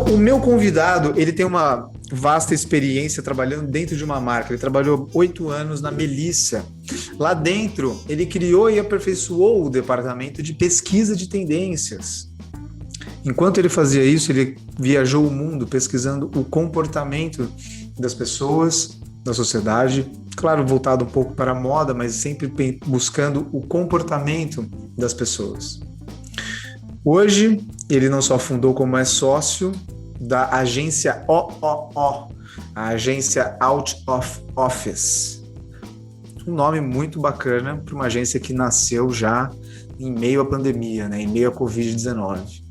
O meu convidado, ele tem uma vasta experiência trabalhando dentro de uma marca. Ele trabalhou 8 anos na Melissa. Lá dentro, ele criou e aperfeiçoou o departamento de pesquisa de tendências. Enquanto ele fazia isso, ele viajou o mundo pesquisando o comportamento das pessoas, da sociedade, claro, voltado um pouco para a moda, mas sempre buscando o comportamento das pessoas. Hoje, ele não só fundou, como é sócio da agência OOO, a agência Out of Office. Um nome muito bacana para uma agência que nasceu já em meio à pandemia, né? Em meio à Covid-19.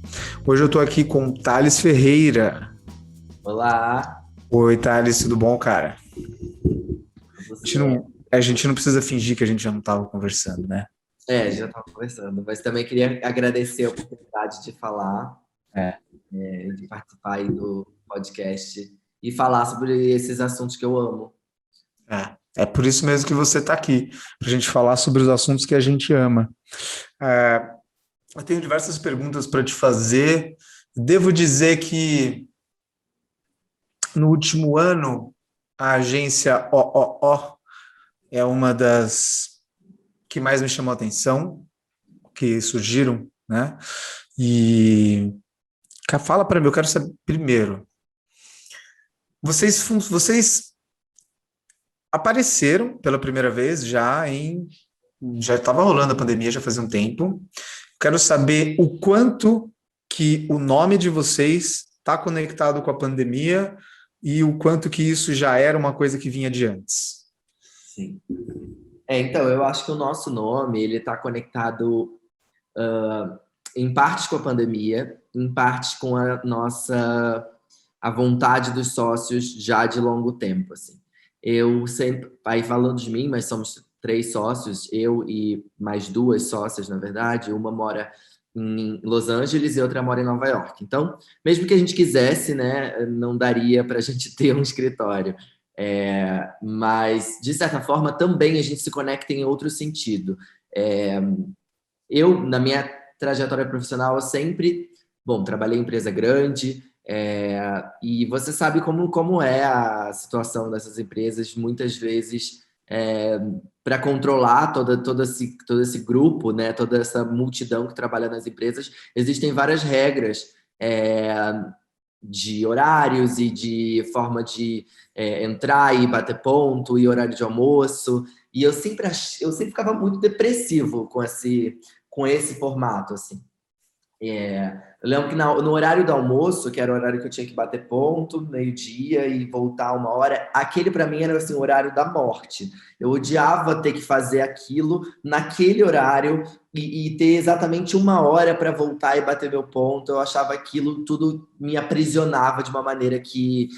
Hoje eu estou aqui com o Thales Ferreira. Olá. Oi, Thales, tudo bom, cara? A gente não precisa fingir que a gente já não estava conversando, né? Já estava conversando, mas também queria agradecer a oportunidade de falar, de participar aí do podcast e falar sobre esses assuntos que eu amo. É por isso mesmo que você está aqui, para a gente falar sobre os assuntos que a gente ama. Eu tenho diversas perguntas para te fazer. Devo dizer que no último ano, a agência OOO é uma das que mais me chamou a atenção, que surgiram, né? E fala para mim, eu quero saber primeiro, vocês apareceram pela primeira vez já estava rolando a pandemia, já fazia um tempo. Quero saber o quanto que o nome de vocês está conectado com a pandemia e o quanto que isso já era uma coisa que vinha de antes. Sim. Então, eu acho que o nosso nome ele está conectado em parte com a pandemia, em parte com a vontade dos sócios já de longo tempo, assim. Eu sempre, aí falando de mim, mas somos 3 sócios, eu e mais 2 sócias, na verdade. Uma mora em Los Angeles e outra mora em Nova York. Então, mesmo que a gente quisesse, né, não daria para a gente ter um escritório. Mas, de certa forma, também a gente se conecta em outro sentido. Eu, na minha trajetória profissional, eu sempre, trabalhei em empresa grande, e você sabe como é a situação dessas empresas, muitas vezes, para controlar todo esse grupo, né, toda essa multidão que trabalha nas empresas, existem várias regras de horários e de forma de entrar e bater ponto e horário de almoço, e eu sempre ficava muito depressivo com esse formato, assim. Eu lembro que no horário do almoço, que era o horário que eu tinha que bater ponto, meio-dia e voltar 1 hora, aquele para mim era assim, o horário da morte. Eu odiava ter que fazer aquilo naquele horário e ter exatamente 1 hora para voltar e bater meu ponto. Eu achava aquilo tudo me aprisionava de uma maneira que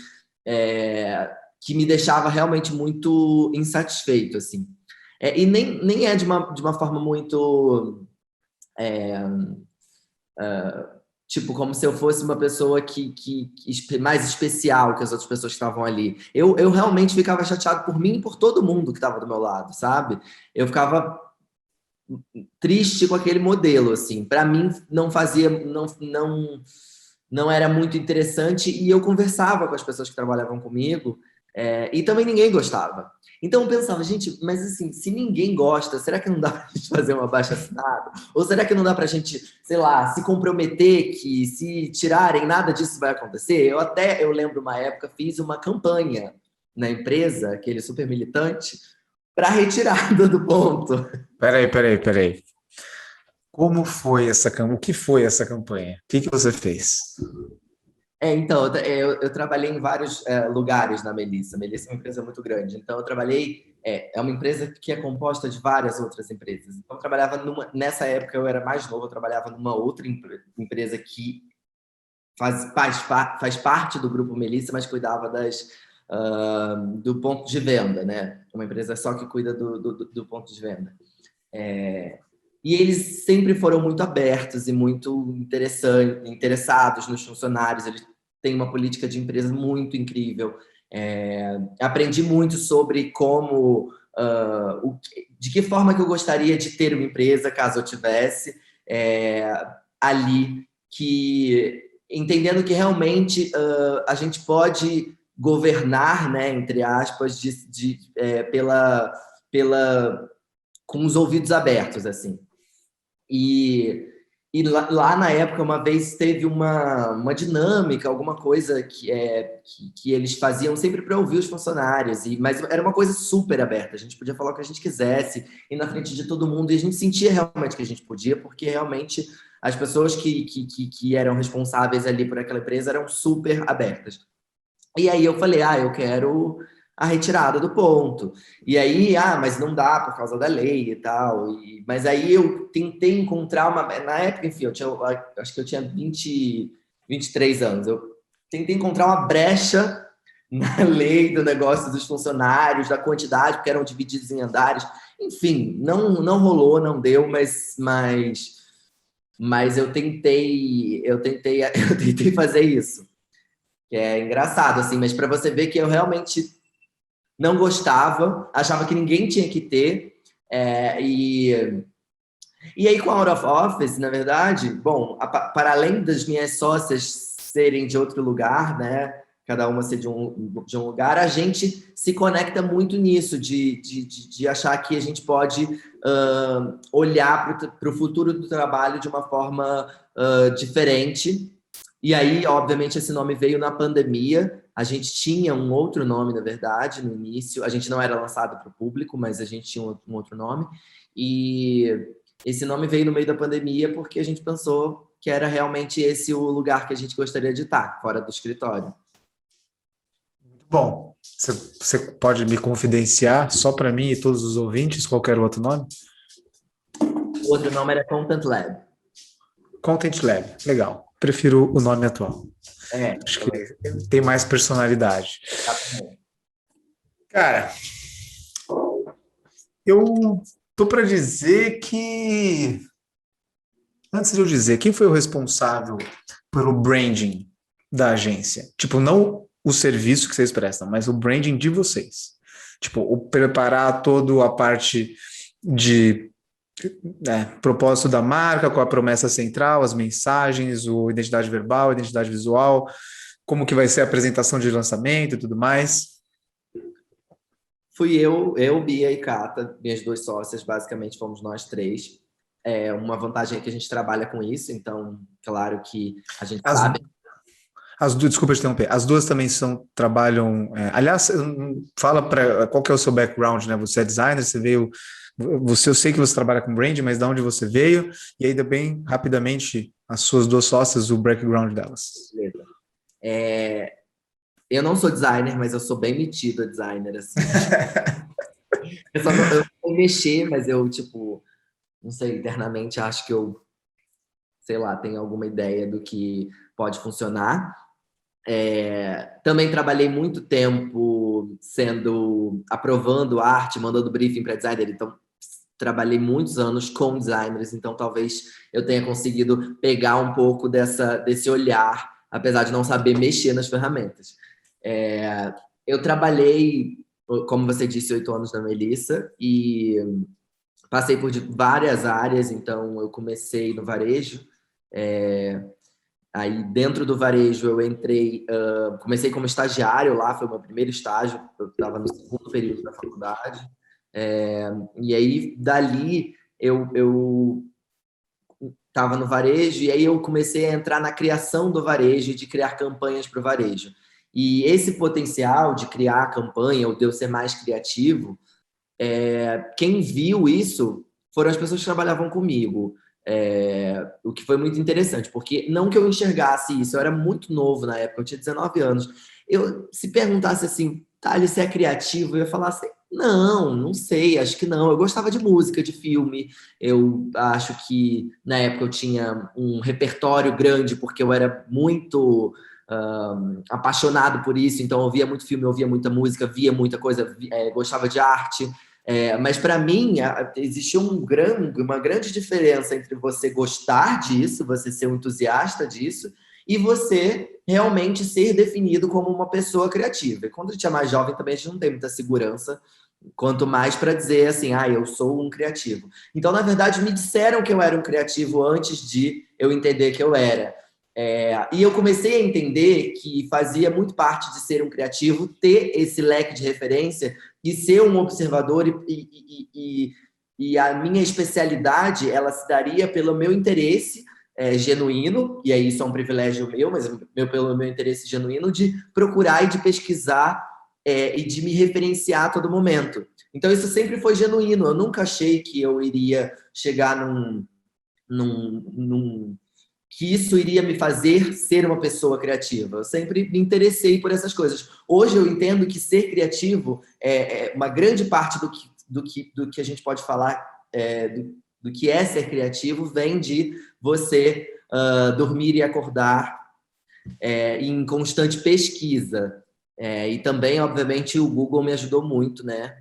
me deixava realmente muito insatisfeito, assim. E nem é de uma forma muito... tipo, como se eu fosse uma pessoa que mais especial que as outras pessoas que estavam ali. Eu realmente ficava chateado por mim e por todo mundo que estava do meu lado, sabe? Eu ficava triste com aquele modelo, assim. Para mim, não era muito interessante, e eu conversava com as pessoas que trabalhavam comigo, e também ninguém gostava. Então eu pensava, gente, mas assim, se ninguém gosta, será que não dá pra gente fazer um abaixo-assinado? Ou será que não dá pra gente, sei lá, se comprometer que se tirarem, nada disso vai acontecer? Eu lembro uma época, fiz uma campanha na empresa, aquele super militante, para retirada do ponto. Peraí. Como foi essa campanha? O que foi essa campanha? O que você fez? Então, eu trabalhei em vários lugares na Melissa. A Melissa é uma empresa muito grande. Então, eu trabalhei... É uma empresa que é composta de várias outras empresas. Então, eu trabalhava nessa época, eu era mais novo, eu trabalhava numa outra empresa que faz parte do grupo Melissa, mas cuidava do ponto de venda, né? Uma empresa só que cuida do ponto de venda. E eles sempre foram muito abertos e muito interessados nos funcionários. Eles têm uma política de empresa muito incrível. Aprendi muito sobre de que forma que eu gostaria de ter uma empresa, caso eu tivesse ali, que entendendo que realmente a gente pode governar, né, entre aspas, com os ouvidos abertos, assim. E lá na época, uma vez teve uma dinâmica, alguma coisa que eles faziam sempre para ouvir os funcionários, mas era uma coisa super aberta, a gente podia falar o que a gente quisesse, ir na frente de todo mundo, e a gente sentia realmente que a gente podia, porque realmente as pessoas que eram responsáveis ali por aquela empresa eram super abertas. E aí eu falei, eu quero a retirada do ponto. E aí, mas não dá por causa da lei e tal. Mas aí eu tentei encontrar uma... Na época, enfim, acho que eu tinha 23 anos. Eu tentei encontrar uma brecha na lei do negócio dos funcionários, da quantidade, porque eram divididos em andares. Enfim, não rolou, não deu, mas eu tentei fazer isso. Que é engraçado, assim, mas para você ver que eu realmente não gostava, achava que ninguém tinha que ter. E aí, com a Out of Office, na verdade, bom, para além das minhas sócias serem de outro lugar, né? Cada uma ser de um lugar, a gente se conecta muito nisso, de achar que a gente pode olhar para o futuro do trabalho de uma forma diferente. E aí, obviamente, esse nome veio na pandemia. A gente tinha um outro nome, na verdade, no início. A gente não era lançado para o público, mas a gente tinha um outro nome. E esse nome veio no meio da pandemia porque a gente pensou que era realmente esse o lugar que a gente gostaria de estar, fora do escritório. Bom, você pode me confidenciar, só para mim e todos os ouvintes, qualquer outro nome? O outro nome era Content Lab. Content Lab, legal. Prefiro o nome atual. Acho que tem mais personalidade. Cara, eu tô para dizer que... Antes de eu dizer, quem foi o responsável pelo branding da agência? Tipo, não o serviço que vocês prestam, mas o branding de vocês. Tipo, o preparar toda a parte de propósito da marca, com a promessa central, as mensagens, a identidade verbal, a identidade visual, como que vai ser a apresentação de lançamento e tudo mais. Fui eu, Bia e Cata, minhas duas sócias, basicamente fomos nós três. Uma vantagem é que a gente trabalha com isso, então, claro que a gente sabe... Desculpa te interromper, as duas também trabalham... aliás, fala para qual que é o seu background, né? Você é designer, você veio... eu sei que você trabalha com brand, mas de onde você veio? E aí, bem rapidamente, as suas duas sócias, o background delas. Beleza. Eu não sou designer, mas eu sou bem metido a designer, assim. eu não sei mexer, mas eu, tipo, não sei, internamente acho que eu, sei lá, tenho alguma ideia do que pode funcionar. Também trabalhei muito tempo aprovando arte, mandando briefing para designer, então trabalhei muitos anos com designers, então talvez eu tenha conseguido pegar um pouco desse olhar, apesar de não saber mexer nas ferramentas. Eu trabalhei, como você disse, 8 anos na Melissa e passei por várias áreas, então eu comecei no varejo, aí dentro do varejo eu entrei, comecei como estagiário lá, foi o meu primeiro estágio, eu estava no segundo período da faculdade, e aí dali eu estava no varejo e aí eu comecei a entrar na criação do varejo, de criar campanhas para o varejo. E esse potencial de criar campanha, ou de eu ser mais criativo, quem viu isso foram as pessoas que trabalhavam comigo. O que foi muito interessante, porque não que eu enxergasse isso, eu era muito novo na época, eu tinha 19 anos. Se perguntasse assim, Thales, você é criativo? Eu ia falar assim, não sei, acho que não. Eu gostava de música, de filme, eu acho que na época eu tinha um repertório grande, porque eu era muito apaixonado por isso, então eu ouvia muito filme, eu ouvia muita música, via muita coisa, gostava de arte. Mas para mim existia uma grande diferença entre você gostar disso, você ser um entusiasta disso, e você realmente ser definido como uma pessoa criativa. E quando a gente é mais jovem também a gente não tem muita segurança, quanto mais para dizer assim, eu sou um criativo. Então, na verdade, me disseram que eu era um criativo antes de eu entender que eu era. E eu comecei a entender que fazia muito parte de ser um criativo, ter esse leque de referência e ser um observador, e a minha especialidade, ela se daria pelo meu interesse genuíno, e aí isso é um privilégio meu, mas pelo meu interesse genuíno de procurar e de pesquisar e de me referenciar a todo momento. Então isso sempre foi genuíno, eu nunca achei que eu iria chegar que isso iria me fazer ser uma pessoa criativa. Eu sempre me interessei por essas coisas. Hoje eu entendo que ser criativo é uma grande parte do que a gente pode falar, do que é ser criativo, vem de você dormir e acordar em constante pesquisa. E também, obviamente, o Google me ajudou muito, né?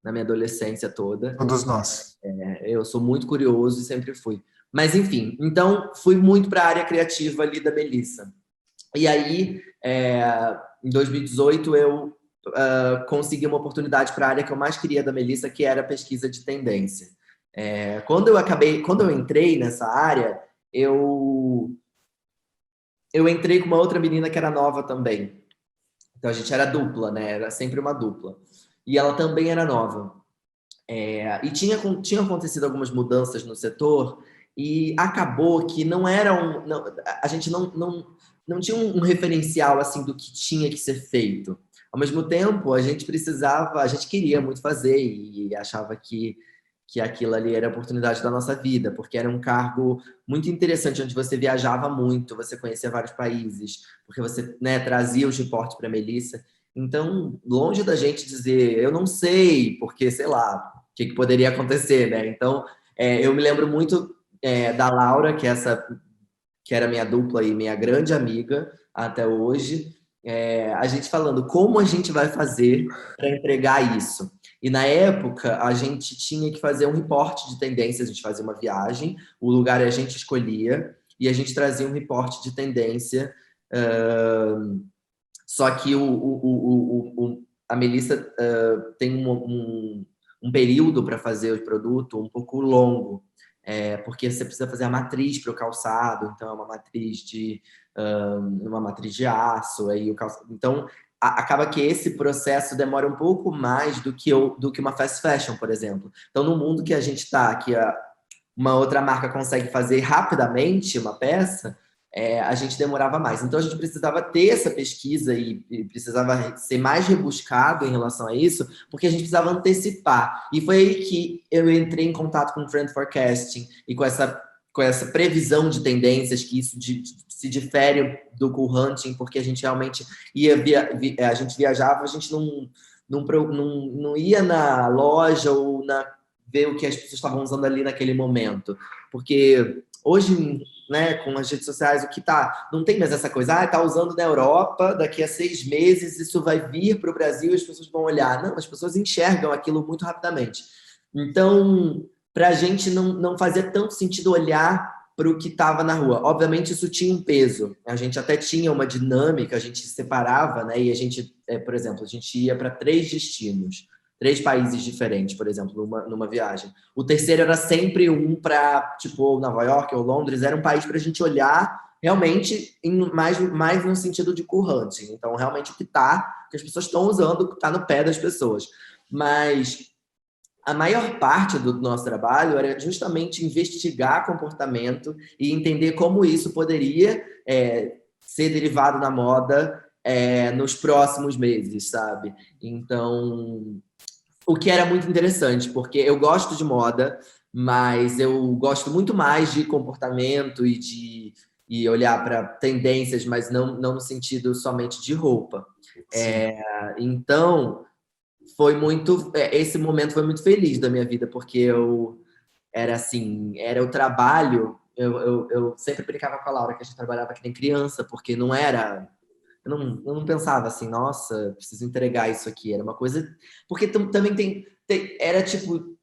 Na minha adolescência toda. Todos nós. Eu sou muito curioso e sempre fui. Mas, enfim, então fui muito para a área criativa ali da Melissa. E aí, em 2018, eu consegui uma oportunidade para a área que eu mais queria da Melissa, que era a pesquisa de tendência. Quando eu entrei nessa área, eu entrei com uma outra menina que era nova também. Então a gente era dupla, né? Era sempre uma dupla. E ela também era nova. E tinha acontecido algumas mudanças no setor e acabou que não era a gente não tinha um referencial assim do que tinha que ser feito. Ao mesmo tempo, a gente queria muito fazer e achava que aquilo ali era a oportunidade da nossa vida, porque era um cargo muito interessante, onde você viajava muito, você conhecia vários países, porque você, né, trazia os reportes para a Melissa. Então, longe da gente dizer, eu não sei, porque, sei lá, o que poderia acontecer, né? Então, eu me lembro muito da Laura, que era minha dupla e minha grande amiga até hoje, a gente falando como a gente vai fazer para entregar isso. E na época, a gente tinha que fazer um reporte de tendências, a gente fazia uma viagem, o lugar a gente escolhia, e a gente trazia um reporte de tendência. Só que a Melissa tem um período para fazer o produto um pouco longo, porque você precisa fazer a matriz para o calçado, então é uma matriz de aço, aí o calçado. Então acaba que esse processo demora um pouco mais do que uma fast fashion, por exemplo. Então, no mundo que a gente está, que uma outra marca consegue fazer rapidamente uma peça, a gente demorava mais. Então, a gente precisava ter essa pesquisa e precisava ser mais rebuscado em relação a isso, porque a gente precisava antecipar. E foi aí que eu entrei em contato com o Trend Forecasting e com essa previsão de tendências, que isso se difere do cool hunting, porque a gente realmente a gente viajava, a gente não ia na loja ou ver o que as pessoas estavam usando ali naquele momento. Porque hoje, né, com as redes sociais, não tem mais essa coisa, tá usando na Europa, daqui a 6 meses isso vai vir para o Brasil e as pessoas vão olhar. Não, as pessoas enxergam aquilo muito rapidamente. Então, para a gente não fazia tanto sentido olhar para o que estava na rua. Obviamente, isso tinha um peso. A gente até tinha uma dinâmica, a gente separava, né? E a gente, por exemplo, a gente ia para 3 destinos, 3 países diferentes, por exemplo, numa viagem. O terceiro era sempre um para, tipo, Nova York ou Londres, era um país para a gente olhar realmente mais no sentido de cool hunting. Então, realmente o que as pessoas estão usando, o que está no pé das pessoas. Mas a maior parte do nosso trabalho era justamente investigar comportamento e entender como isso poderia ser derivado na moda nos próximos meses, sabe? Então, o que era muito interessante, porque eu gosto de moda, mas eu gosto muito mais de comportamento e olhar para tendências, mas não no sentido somente de roupa. Então, esse momento foi muito feliz da minha vida, porque era o trabalho. Eu sempre brincava com a Laura que a gente trabalhava que nem criança, porque não era. Eu não pensava assim, nossa, preciso entregar isso aqui. Era uma coisa. Porque também era tipo.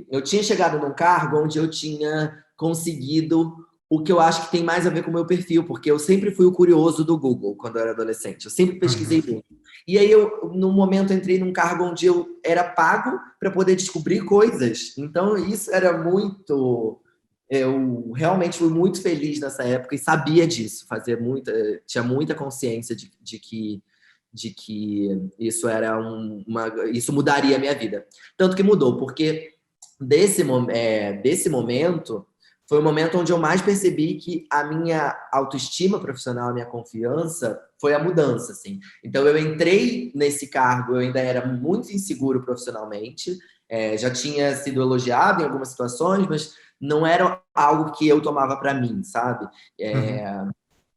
Eu tinha chegado num cargo onde eu tinha conseguido o que eu acho que tem mais a ver com o meu perfil, porque eu sempre fui o curioso do Google quando eu era adolescente. Eu sempre pesquisei muito. E aí, no momento, entrei num cargo onde eu era pago para poder descobrir coisas. Então, isso era muito eu realmente fui muito feliz nessa época e sabia disso, tinha muita consciência de que isso era isso mudaria a minha vida. Tanto que mudou, porque desse momento foi o momento onde eu mais percebi que a minha autoestima profissional, a minha confiança, foi a mudança, assim. Então, eu entrei nesse cargo, eu ainda era muito inseguro profissionalmente, já tinha sido elogiado em algumas situações, mas não era algo que eu tomava para mim, sabe?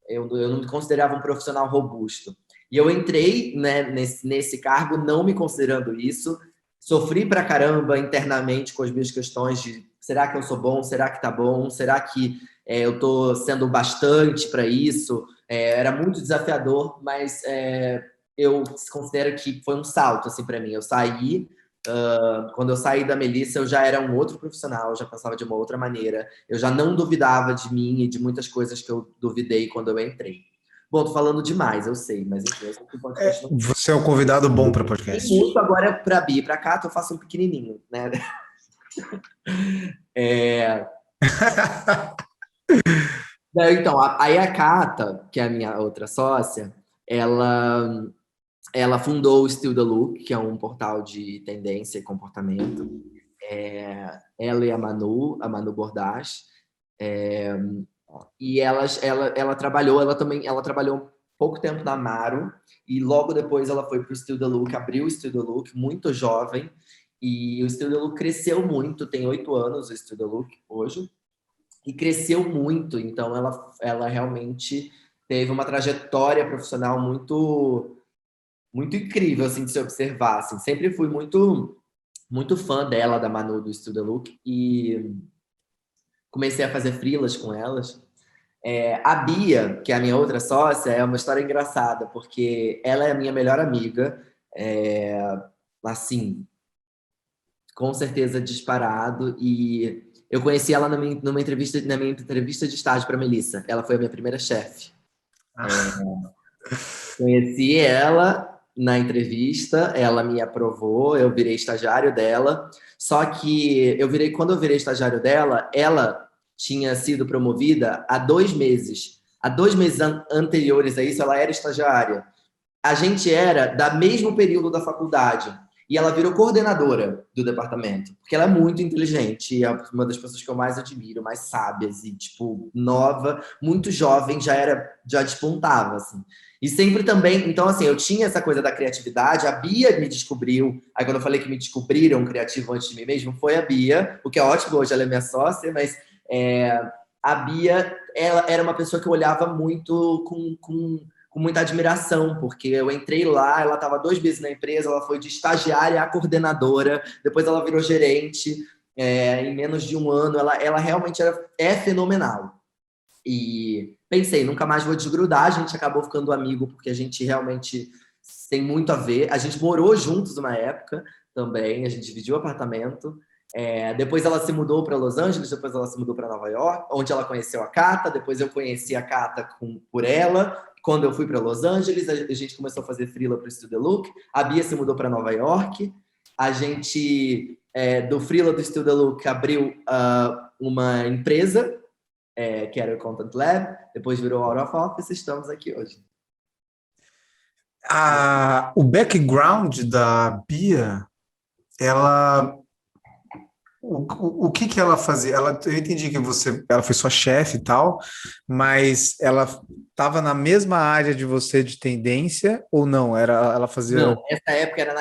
Eu não me considerava um profissional robusto. E eu entrei, né, nesse cargo não me considerando isso, sofri pra caramba internamente com as minhas questões de será que eu sou bom, será que tá bom, será que eu tô sendo bastante para isso? Era muito desafiador, mas eu considero que foi um salto assim para mim. Eu saí, quando eu saí da Melissa, eu já era um outro profissional, eu já pensava de uma outra maneira, eu já não duvidava de mim e de muitas coisas que eu duvidei quando eu entrei. Bom, tô falando demais, eu sei, mas enfim, eu sei que pode continuar. Você é um convidado bom para Tem podcast. muito agora para Bia e para cá, eu faço um pequenininho, né? Então, aí a Cata, que é a minha outra sócia, ela fundou o Still the Look, que é um portal de tendência e comportamento. Ela e a Manu Bordache. E ela trabalhou pouco tempo na Maro, e logo depois ela foi para o Still the Look, abriu o Still the Look, muito jovem, e o Still the Look cresceu muito, tem 8 anos o Still the Look hoje, e cresceu muito, então ela realmente teve uma trajetória profissional muito, muito incrível, assim, de se observar, assim. Sempre fui muito, muito fã dela, da Manu, do Still the Look, e comecei a fazer freelas com elas. A Bia, que é a minha outra sócia, é uma história engraçada, porque ela é a minha melhor amiga, assim, com certeza disparado, e eu conheci ela na minha entrevista de estágio para Melissa. Ela foi a minha primeira chefe. Conheci ela na entrevista, ela me aprovou, eu virei estagiário dela. Só que quando eu virei estagiário dela, ela tinha sido promovida há 2 meses. Há 2 meses anteriores a isso, ela era estagiária. A gente era da mesmo período da faculdade. E ela virou coordenadora do departamento, porque ela é muito inteligente, e é uma das pessoas que eu mais admiro, mais sábias, e, tipo, nova, muito jovem, já despontava, assim. E sempre também, então, assim, eu tinha essa coisa da criatividade, a Bia me descobriu, aí quando eu falei que me descobriram criativo antes de mim mesmo, foi a Bia, o que é ótimo, hoje ela é minha sócia, mas a Bia, ela era uma pessoa que eu olhava muito com muita admiração, porque eu entrei lá, ela estava 2 meses na empresa, ela foi de estagiária a coordenadora, depois ela virou gerente, em menos de 1 ano, ela realmente é fenomenal. E pensei, nunca mais vou desgrudar, a gente acabou ficando amigo, porque a gente realmente tem muito a ver. A gente morou juntos uma época também, a gente dividiu o apartamento. Depois ela se mudou para Los Angeles, depois ela se mudou para Nova York, onde ela conheceu a Cata, depois eu conheci a Cata por ela. Quando eu fui para Los Angeles, a gente começou a fazer freela para o Still the Look. A Bia se mudou para Nova York. A gente, do freela do Still the Look, abriu uma empresa, que era o Content Lab. Depois virou Out of Office. Estamos aqui hoje. O background da Bia, ela... O que ela fazia? Eu entendi que ela foi sua chefe e tal, mas ela estava na mesma área de você de tendência ou não? Ela fazia... Não, essa época era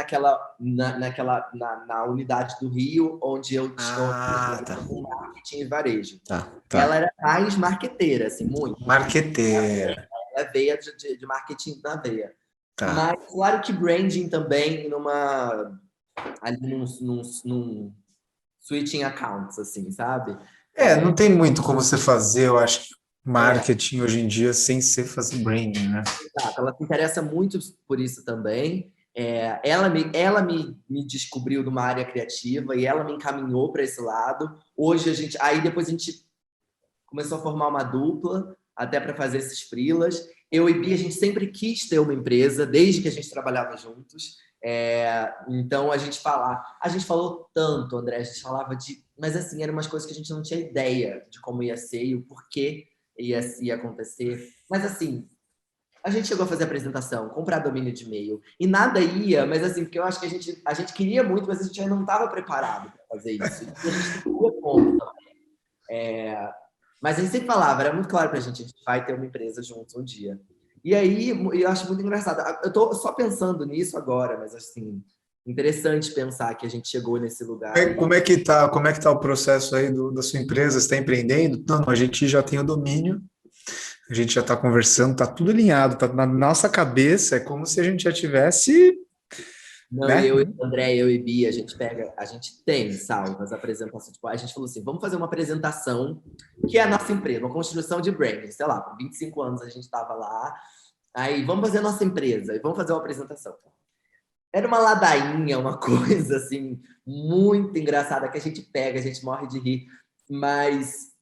na unidade do Rio, onde eu tinha tá. marketing e varejo. Tá. Ela era mais marqueteira, assim, muito. Marqueteira. Ela veia de marketing na veia. Tá. Mas claro que branding também ali num switching accounts, assim, sabe? Não tem muito como você fazer, eu acho, marketing hoje em dia sem ser fazer branding, né? Exato, ela se interessa muito por isso também. Ela me descobriu numa área criativa e ela me encaminhou para esse lado. Aí depois a gente começou a formar uma dupla, até para fazer esses freelas. Eu e Bia, a gente sempre quis ter uma empresa, desde que a gente trabalhava juntos. Então a gente falou tanto, André, a gente falava mas assim, eram umas coisas que a gente não tinha ideia de como ia ser e o porquê ia acontecer. Mas assim, a gente chegou a fazer apresentação, comprar domínio de e-mail, e nada ia, mas assim, porque eu acho que a gente queria muito, mas a gente ainda não estava preparado para fazer isso. E a gente não tinha como também. Mas a gente sempre falava, era muito claro pra gente, a gente vai ter uma empresa juntos um dia. E aí, eu acho muito engraçado. Eu tô só pensando nisso agora, mas assim, interessante pensar que a gente chegou nesse lugar. Como é que tá o processo aí da sua empresa? Você está empreendendo? Não, a gente já tem o domínio, a gente já está conversando, está tudo alinhado, tá na nossa cabeça, é como se a gente já tivesse, Não, e né? André, eu e Bia, a gente tem salvas apresentações. Tipo, a gente falou assim, vamos fazer uma apresentação que é a nossa empresa, uma construção de branding. Sei lá, com 25 anos a gente estava lá, aí vamos fazer a nossa empresa, e vamos fazer uma apresentação. Era uma ladainha, uma coisa assim, muito engraçada, que a gente pega, a gente morre de rir, mas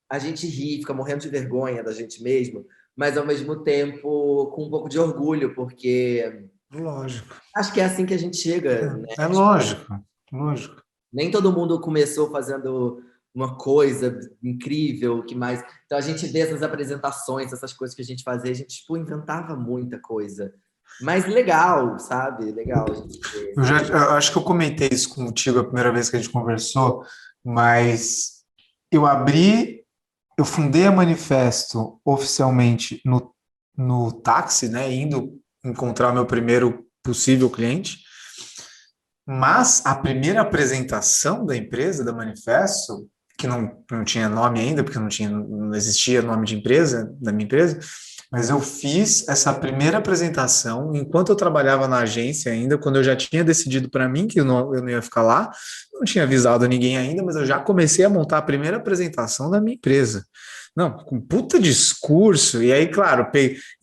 a gente ri, fica morrendo de vergonha da gente mesmo, mas ao mesmo tempo com um pouco de orgulho, porque Lógico, acho que é assim que a gente chega, né? é lógico, lógico. Nem todo mundo começou fazendo uma coisa incrível, que mais. Então a gente vê essas apresentações, essas coisas que a gente fazia, a gente tipo, inventava muita coisa. Mas legal, sabe? Legal a gente ver. Eu acho que eu comentei isso contigo a primeira vez que a gente conversou, mas eu abri, eu fundei a Manifesto oficialmente no táxi, né, indo encontrar meu primeiro possível cliente, mas a primeira apresentação da empresa, da Manifesto, que não tinha nome ainda, porque não existia nome de empresa, da minha empresa, mas eu fiz essa primeira apresentação enquanto eu trabalhava na agência ainda, quando eu já tinha decidido para mim que eu não ia ficar lá, não tinha avisado ninguém ainda, mas eu já comecei a montar a primeira apresentação da minha empresa. Não, com puta discurso. E aí, claro,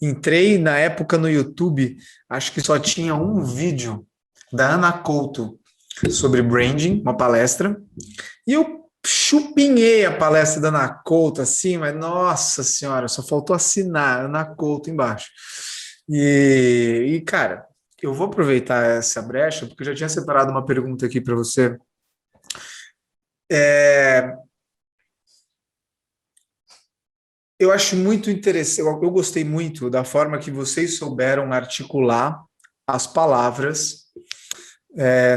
entrei na época no YouTube, acho que só tinha um vídeo da Ana Couto sobre branding, uma palestra, e eu chupinhei a palestra da Ana Couto, assim, mas nossa senhora, só faltou assinar Ana Couto embaixo. Cara, eu vou aproveitar essa brecha, porque eu já tinha separado uma pergunta aqui para você. Eu acho muito interessante, eu gostei muito da forma que vocês souberam articular as palavras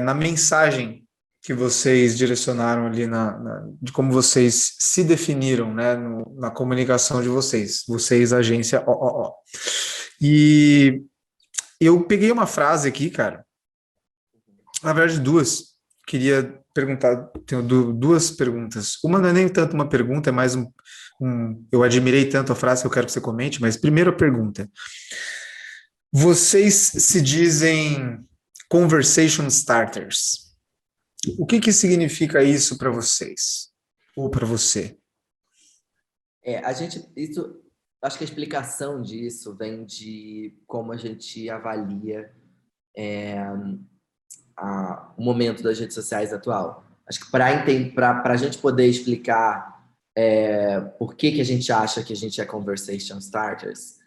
na mensagem que vocês direcionaram ali de como vocês se definiram, né, na comunicação de vocês, agência OOO. E eu peguei uma frase aqui, cara, na verdade duas, queria perguntar, tenho duas perguntas. Uma não é nem tanto uma pergunta, é mais eu admirei tanto a frase que eu quero que você comente, mas primeira pergunta, vocês se dizem conversation starters. O que significa isso para vocês? Ou para você? Acho que a explicação disso vem de como a gente avalia o momento das redes sociais atual. Acho que para a gente poder explicar por que a gente acha que a gente é conversation starters,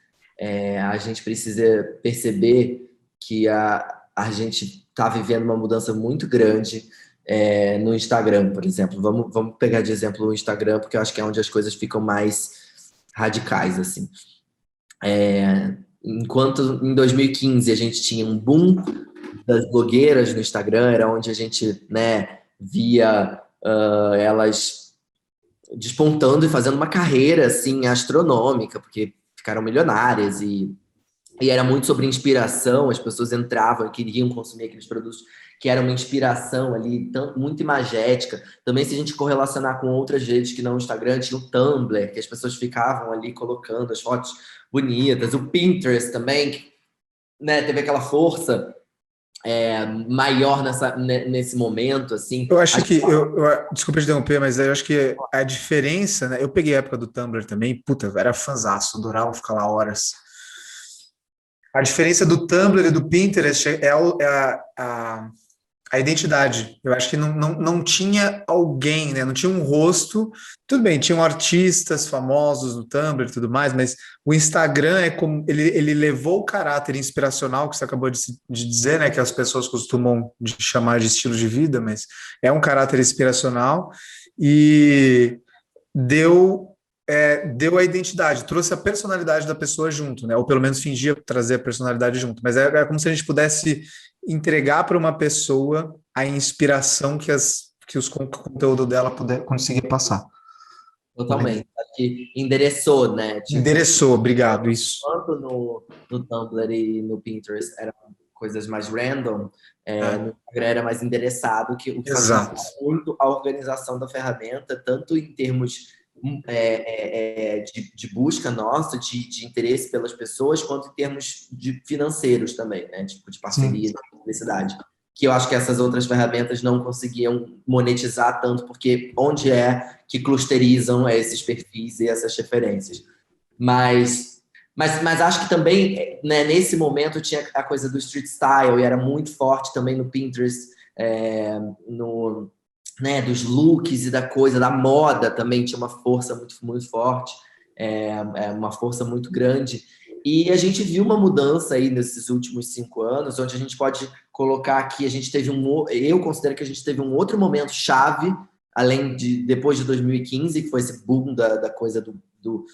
a gente precisa perceber que a gente está vivendo uma mudança muito grande no Instagram, por exemplo. Vamos pegar de exemplo o Instagram, porque eu acho que é onde as coisas ficam mais radicais, assim. Enquanto em 2015 a gente tinha um boom das blogueiras no Instagram, era onde a gente, né, via elas despontando e fazendo uma carreira assim astronômica, porque ficaram milionárias e era muito sobre inspiração, as pessoas entravam e queriam consumir aqueles produtos que eram uma inspiração ali, muito imagética. Também, se a gente correlacionar com outras redes que não o Instagram, tinha o Tumblr, que as pessoas ficavam ali colocando as fotos bonitas, o Pinterest também, que, né, teve aquela força maior nesse momento, assim. Eu acho que, desculpa te interromper, mas eu acho que a diferença, né? Eu peguei a época do Tumblr também, puta, eu era fãzaço, adorava ficar lá horas. A diferença do Tumblr e do Pinterest é A identidade. Eu acho que não tinha alguém, né? Não tinha um rosto. Tudo bem, tinham artistas famosos no Tumblr e tudo mais, mas o Instagram é como ele levou o caráter inspiracional que você acabou de dizer, né? Que as pessoas costumam de chamar de estilo de vida, mas é um caráter inspiracional e deu. Deu a identidade, trouxe a personalidade da pessoa junto, né? Ou pelo menos fingia trazer a personalidade junto. Mas é como se a gente pudesse entregar para uma pessoa a inspiração que os conteúdo dela puder conseguir passar. Totalmente. Acho que endereçou, né? Tipo, Endereçou, obrigado, isso. tanto no Tumblr e no Pinterest eram coisas mais random, no Instagram era mais endereçado, o que facilita Exato. muito a organização da ferramenta, tanto em termos de busca nossa, de interesse pelas pessoas, quanto em termos de financeiros também, né? Tipo, de Sim. parceria, de publicidade. Que eu acho que essas outras ferramentas não conseguiam monetizar tanto, porque onde é que clusterizam esses perfis e essas referências. Mas acho que também, né, nesse momento, tinha a coisa do street style, e era muito forte também no Pinterest, né, dos looks e da coisa, da moda também tinha uma força muito, muito forte, uma força muito grande. E a gente viu uma mudança aí nesses últimos 5 anos, onde a gente pode colocar aqui, eu considero que a gente teve um outro momento chave, além de depois de 2015, que foi esse boom da coisa do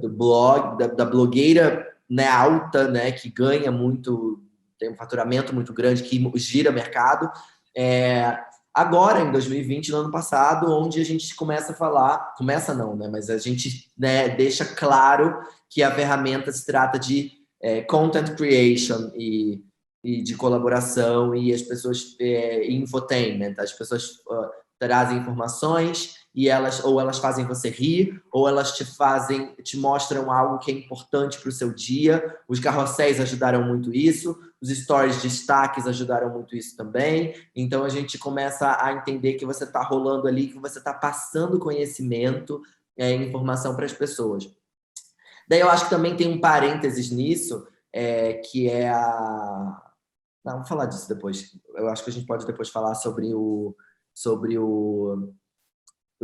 blog, da blogueira, né, alta, né, que ganha muito, tem um faturamento muito grande, que gira mercado. Agora, em 2020, no ano passado, onde a gente começa a falar, começa não, né, mas a gente, né, deixa claro que a ferramenta se trata de content creation e de colaboração, e as pessoas, infotainment, as pessoas trazem informações e elas fazem você rir, ou elas te mostram algo que é importante para o seu dia. Os carrosséis ajudaram muito isso, os stories de destaques ajudaram muito isso também. Então a gente começa a entender que você está rolando ali, que você está passando conhecimento e informação para as pessoas. Daí eu acho que também tem um parênteses nisso, que é a... Não, vamos falar disso depois. Eu acho que a gente pode depois falar sobre o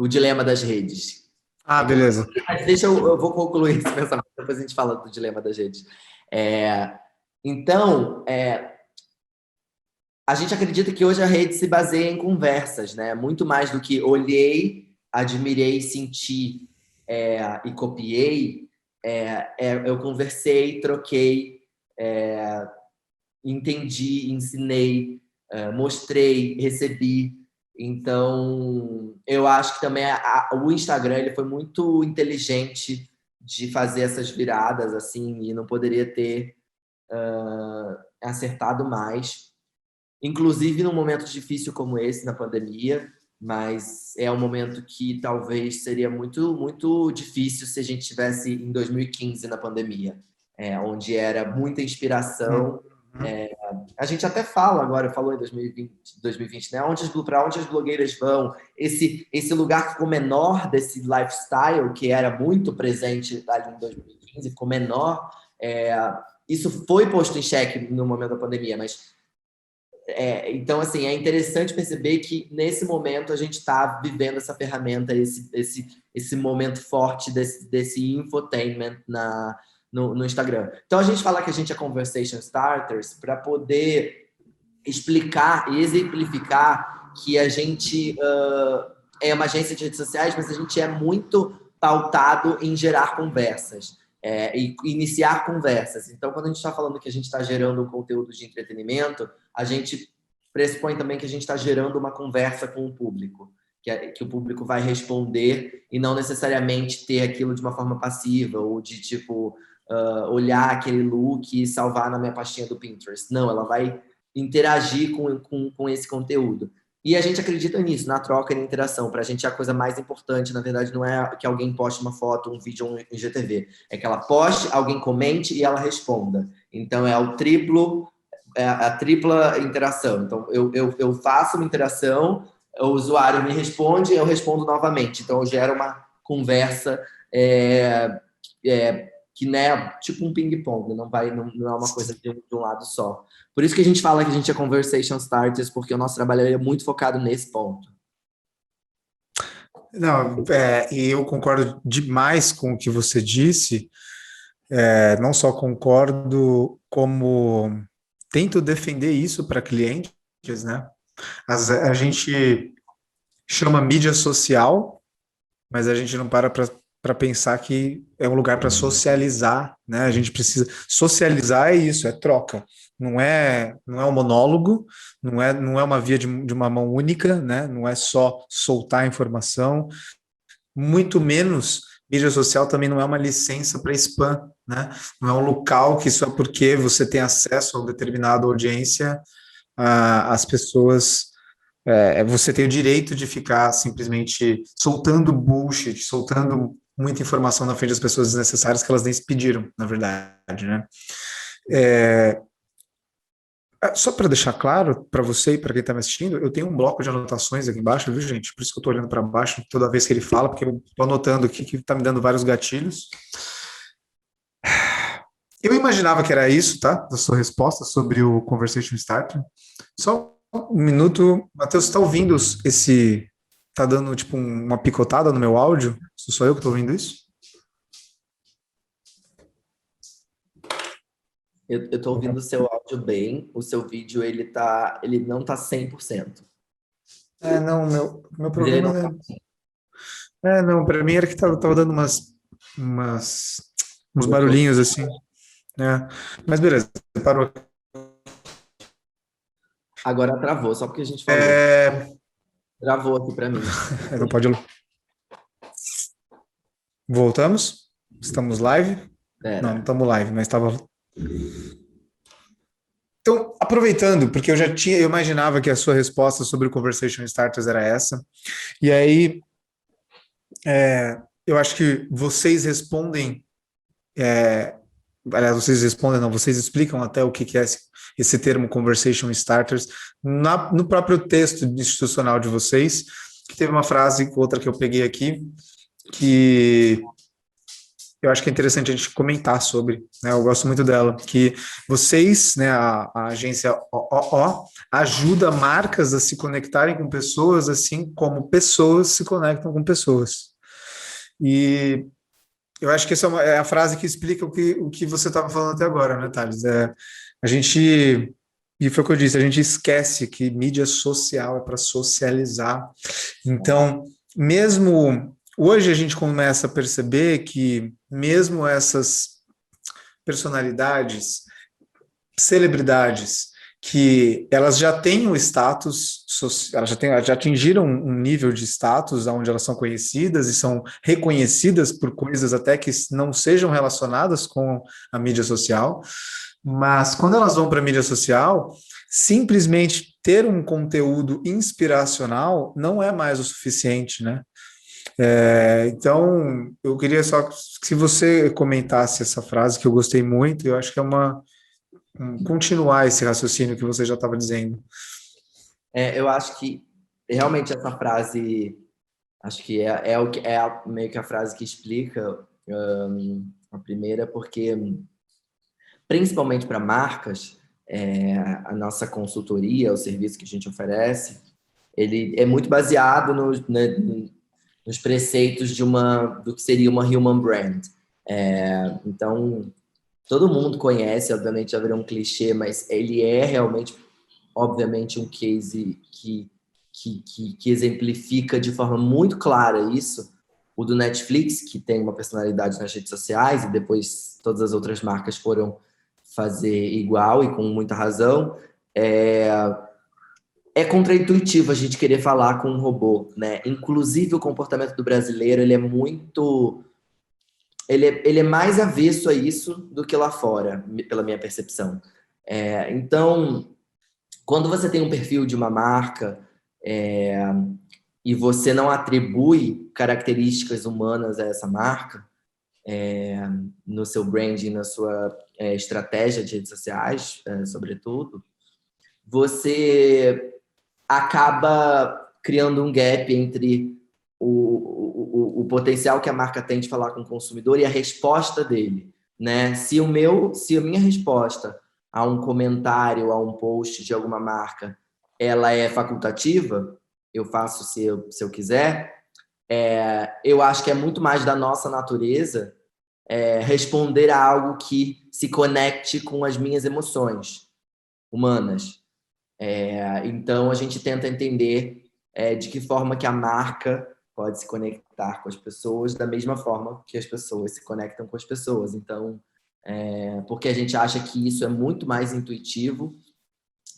dilema das redes. Ah, beleza. Deixa eu vou concluir esse pensamento, depois a gente fala do dilema das redes. Então, a gente acredita que hoje a rede se baseia em conversas, né? Muito mais do que olhei, admirei, senti e copiei. Eu conversei, troquei, entendi, ensinei, mostrei, recebi. Então, eu acho que também o Instagram ele foi muito inteligente de fazer essas viradas, assim, e não poderia ter acertado mais. Inclusive num momento difícil como esse, na pandemia, mas é um momento que talvez seria muito, muito difícil se a gente estivesse em 2015 na pandemia, onde era muita inspiração. A gente até falou em 2020, né? Para onde as blogueiras vão, esse lugar ficou menor desse lifestyle que era muito presente ali em 2015, ficou menor. Isso foi posto em xeque no momento da pandemia, mas então, assim, é interessante perceber que nesse momento a gente está vivendo essa ferramenta, esse momento forte desse infotainment no Instagram. Então, a gente fala que a gente é conversation starters para poder explicar e exemplificar que a gente é uma agência de redes sociais, mas a gente é muito pautado em gerar conversas. E iniciar conversas. Então, quando a gente está falando que a gente está gerando um conteúdo de entretenimento, a gente pressupõe também que a gente está gerando uma conversa com o público, que o público vai responder e não necessariamente ter aquilo de uma forma passiva ou de, tipo, olhar aquele look e salvar na minha pastinha do Pinterest. Não, ela vai interagir com esse conteúdo. E a gente acredita nisso, na troca e na interação. Para a gente, a coisa mais importante, na verdade, não é que alguém poste uma foto, um vídeo ou um IGTV. É que ela poste, alguém comente e ela responda. Então, é a tripla interação. Então, eu faço uma interação, o usuário me responde, eu respondo novamente. Então, eu gero uma conversa que né, tipo um ping-pong, não é uma coisa de um lado só. Por isso que a gente fala que a gente é conversation starters, porque o nosso trabalho é muito focado nesse ponto. Não, e eu concordo demais com o que você disse. Não só concordo, como tento defender isso para clientes, né? A gente chama mídia social, mas a gente não para pensar que é um lugar para socializar, né? A gente precisa socializar, é isso, é troca. Não é um monólogo, não é uma via de uma mão única, né? Não é só soltar informação, muito menos mídia social também não é uma licença para spam, né? Não é um local que só porque você tem acesso a uma determinada audiência, as pessoas você tem o direito de ficar simplesmente soltando bullshit, soltando muita informação na frente das pessoas desnecessárias que elas nem se pediram, na verdade, né? Só para deixar claro para você e para quem está me assistindo, eu tenho um bloco de anotações aqui embaixo, viu, gente? Por isso que eu estou olhando para baixo toda vez que ele fala, porque eu estou anotando aqui que está me dando vários gatilhos. Eu imaginava que era isso, tá? Da sua resposta sobre o Conversation Starter. Só um minuto. Matheus, você está ouvindo esse... Tá dando, tipo, uma picotada no meu áudio? Sou eu que estou ouvindo isso? Eu estou ouvindo o seu áudio bem, o seu vídeo ele não tá 100%. Não, meu problema não, para mim era que tava dando uns barulhinhos assim, né? Mas beleza, parou. Agora travou, só porque a gente falou. Travou aqui para mim. Não pode. Voltamos? Estamos live? Não estamos live, mas estava. Então, aproveitando, porque eu imaginava que a sua resposta sobre o Conversation Starters era essa, e aí eu acho que vocês respondem, aliás, vocês respondem, não, vocês explicam até o que é esse termo Conversation Starters no próprio texto institucional de vocês, que teve uma frase, outra que eu peguei aqui, que eu acho que é interessante a gente comentar sobre, né? Eu gosto muito dela, que vocês, né, a agência OOO, ajuda marcas a se conectarem com pessoas, assim como pessoas se conectam com pessoas. E eu acho que essa é a frase que explica o que você estava falando até agora, né, Thales? A gente, e foi o que eu disse, a gente esquece que mídia social é para socializar. Então, mesmo hoje a gente começa a perceber que mesmo essas personalidades, celebridades, que elas já têm o status, elas já atingiram um nível de status onde elas são conhecidas e são reconhecidas por coisas até que não sejam relacionadas com a mídia social, mas quando elas vão para a mídia social, simplesmente ter um conteúdo inspiracional não é mais o suficiente, né? Então, eu queria só que se você comentasse essa frase, que eu gostei muito, eu acho que é continuar esse raciocínio que você já estava dizendo. Eu acho que realmente essa frase, acho que meio que a frase que explica a primeira, porque principalmente para marcas, a nossa consultoria, o serviço que a gente oferece, ele é muito baseado nos preceitos do que seria uma human brand. Então, todo mundo conhece, obviamente já virou um clichê, mas ele é realmente, obviamente, um case que exemplifica de forma muito clara isso. O do Netflix, que tem uma personalidade nas redes sociais, e depois todas as outras marcas foram fazer igual e com muita razão. É contraintuitivo a gente querer falar com um robô, né? Inclusive, o comportamento do brasileiro, ele é muito... Ele é mais avesso a isso do que lá fora, pela minha percepção. Então, quando você tem um perfil de uma marca e você não atribui características humanas a essa marca, no seu branding, na sua estratégia de redes sociais, sobretudo, você acaba criando um gap entre o potencial que a marca tem de falar com o consumidor e a resposta dele. né? Se a minha resposta a um comentário, a um post de alguma marca, ela é facultativa, eu faço se eu quiser, eu acho que é muito mais da nossa natureza responder a algo que se conecte com as minhas emoções humanas. Então, a gente tenta entender de que forma que a marca pode se conectar com as pessoas da mesma forma que as pessoas se conectam com as pessoas. Então, porque a gente acha que isso é muito mais intuitivo,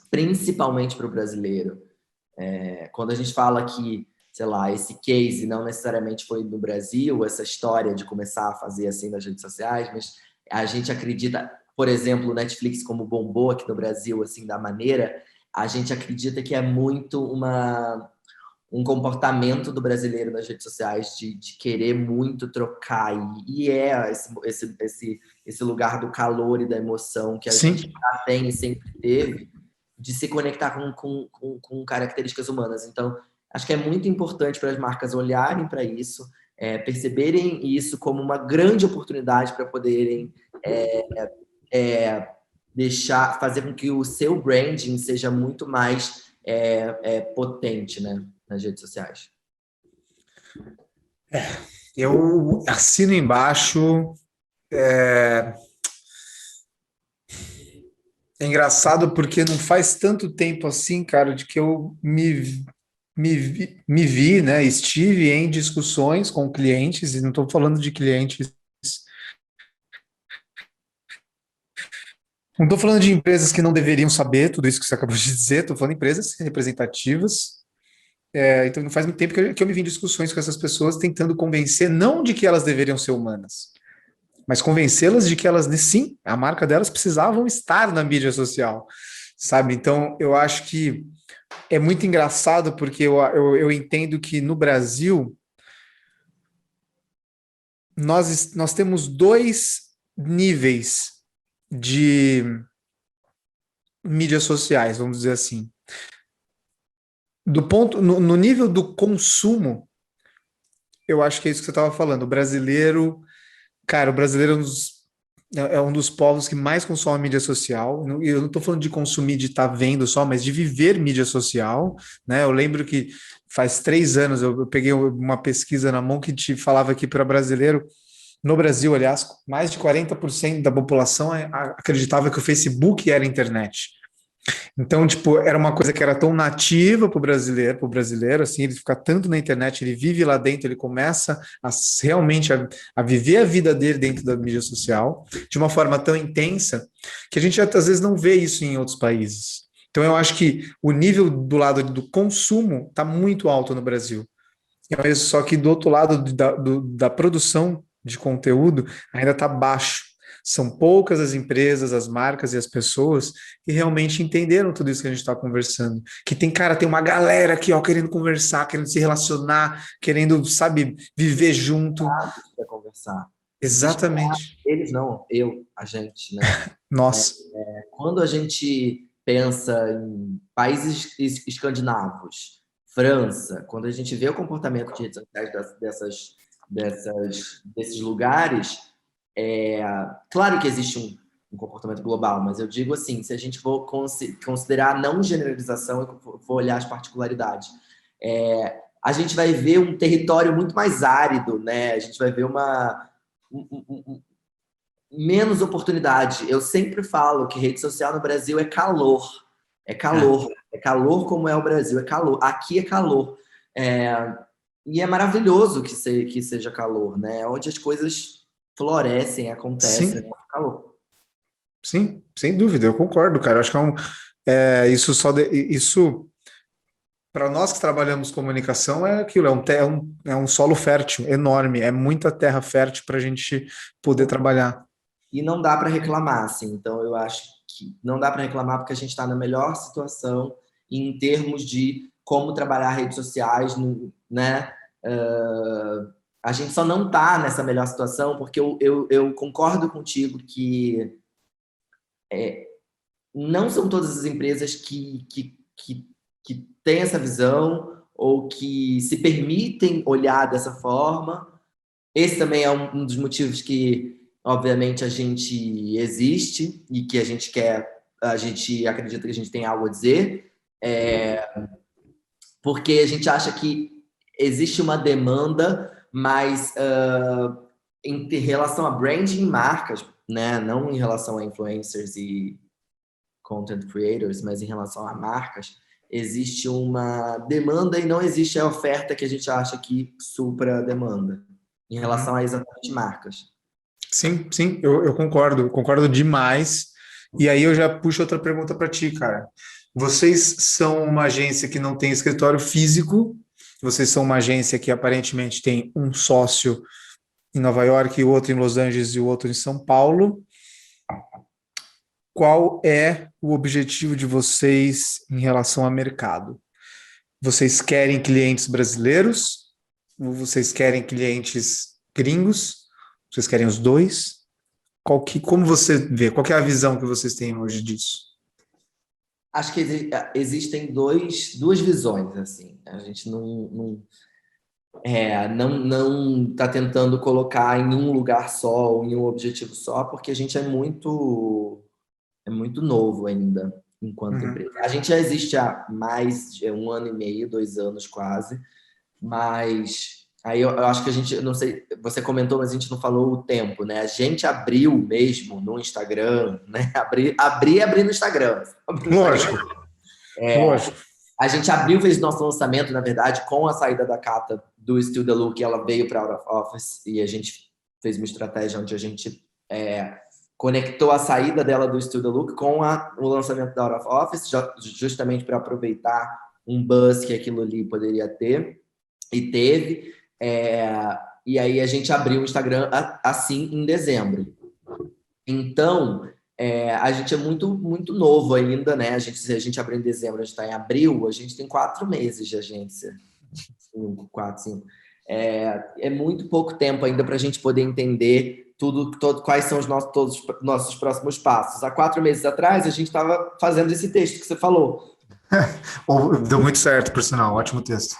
principalmente para o brasileiro. Quando a gente fala que, sei lá, esse case não necessariamente foi no Brasil, essa história de começar a fazer assim nas redes sociais, mas a gente acredita, por exemplo, o Netflix como bombou aqui no Brasil, assim, da maneira, a gente acredita que é muito um comportamento do brasileiro nas redes sociais de querer muito trocar, e esse lugar do calor e da emoção que a gente Sim. já tem e sempre teve, de se conectar com características humanas. Então, acho que é muito importante para as marcas olharem para isso, perceberem isso como uma grande oportunidade para poderem fazer com que o seu branding seja muito mais potente, né, nas redes sociais. Eu assino embaixo. É engraçado porque não faz tanto tempo assim, cara, de que eu me vi, né? Estive em discussões com clientes, e não estou falando de clientes, não estou falando de empresas que não deveriam saber tudo isso que você acabou de dizer, estou falando de empresas representativas. Então não faz muito tempo que eu me vi em discussões com essas pessoas tentando convencer, não de que elas deveriam ser humanas, mas convencê-las de que elas, sim, a marca delas precisavam estar na mídia social, sabe? Então eu acho que é muito engraçado porque eu entendo que no Brasil nós temos dois níveis de mídias sociais, vamos dizer assim. No nível do consumo, eu acho que é isso que você estava falando. O brasileiro, cara, o brasileiro é um dos povos que mais consome mídia social. E eu não estou falando de consumir, de estar vendo só, mas de viver mídia social, né? Eu lembro que faz 3 anos eu peguei uma pesquisa na mão que te falava que para brasileiro, no Brasil, aliás, mais de 40% da população acreditava que o Facebook era a internet. Então, tipo, era uma coisa que era tão nativa para o brasileiro, assim, ele fica tanto na internet, ele vive lá dentro, ele começa realmente a viver a vida dele dentro da mídia social, de uma forma tão intensa, que a gente às vezes não vê isso em outros países. Então, eu acho que o nível do lado do consumo está muito alto no Brasil. Só que do outro lado da produção de conteúdo ainda está baixo. São poucas as empresas, as marcas e as pessoas que realmente entenderam tudo isso que a gente está conversando. Que tem uma galera aqui, ó, querendo conversar, querendo se relacionar, querendo, sabe, viver junto. Para conversar. Exatamente. Eles não, a gente, né? Nossa. Quando a gente pensa em países escandinavos, França, quando a gente vê o comportamento de redes sociais desses lugares, claro que existe um comportamento global, mas eu digo assim, se a gente for considerar não generalização e for olhar as particularidades, a gente vai ver um território muito mais árido, né? A gente vai ver menos oportunidade. Eu sempre falo que rede social no Brasil é calor. É calor. É calor como é o Brasil. É calor. Aqui é calor. E é maravilhoso que seja calor, né? Onde as coisas florescem, acontecem, Sim, é calor. sim, sem dúvida, eu concordo, cara. Eu acho que isso para nós que trabalhamos comunicação é aquilo, é um solo fértil enorme, é muita terra fértil para a gente poder trabalhar. E não dá para reclamar, assim. Então, eu acho que não dá para reclamar porque a gente está na melhor situação em termos de como trabalhar redes sociais, né? A gente só não está nessa melhor situação porque eu concordo contigo que não são todas as empresas que têm essa visão ou que se permitem olhar dessa forma. Esse também é um dos motivos que Obviamente a gente existe e que a gente acredita que a gente tem algo a dizer, porque a gente acha que existe uma demanda, mas em relação a branding e marcas, né? Não em relação a influencers e content creators, mas em relação a marcas, existe uma demanda e não existe a oferta que a gente acha que supra a demanda em relação a exatamente marcas. Sim, sim, eu concordo demais. E aí eu já puxo outra pergunta para ti, cara. Vocês são uma agência que não tem escritório físico, vocês são uma agência que aparentemente tem um sócio em Nova York, o outro em Los Angeles e o outro em São Paulo. Qual é o objetivo de vocês em relação ao mercado? Vocês querem clientes brasileiros? Ou vocês querem clientes gringos? Vocês querem os dois? Como você vê? Qual que é a visão que vocês têm hoje disso? Acho que existem duas visões, assim. A gente não está tentando colocar em um lugar só ou em um objetivo só, porque a gente é muito novo ainda enquanto empresa. A gente já existe há mais de 1 ano e meio, 2 anos quase, mas aí eu acho que a gente, não sei, você comentou, mas a gente não falou o tempo, né? A gente abriu mesmo no Instagram, né? Abrir no Instagram. Lógico, lógico. A gente abriu, fez nosso lançamento, na verdade, com a saída da Cata do Still the Look, ela veio para Out of Office e a gente fez uma estratégia onde a gente conectou a saída dela do Still the Look com o lançamento da Out of Office, justamente para aproveitar um buzz que aquilo ali poderia ter, e teve. E aí a gente abriu o Instagram assim em dezembro. Então, a gente é muito, muito novo ainda, né? Se a gente abriu em dezembro, a gente está em abril, a gente tem 4 meses de agência. 5, 4, 5. É muito pouco tempo ainda para a gente poder entender quais são todos os nossos próximos passos. Há 4 meses atrás, a gente estava fazendo esse texto que você falou. Deu muito certo, por sinal, ótimo texto.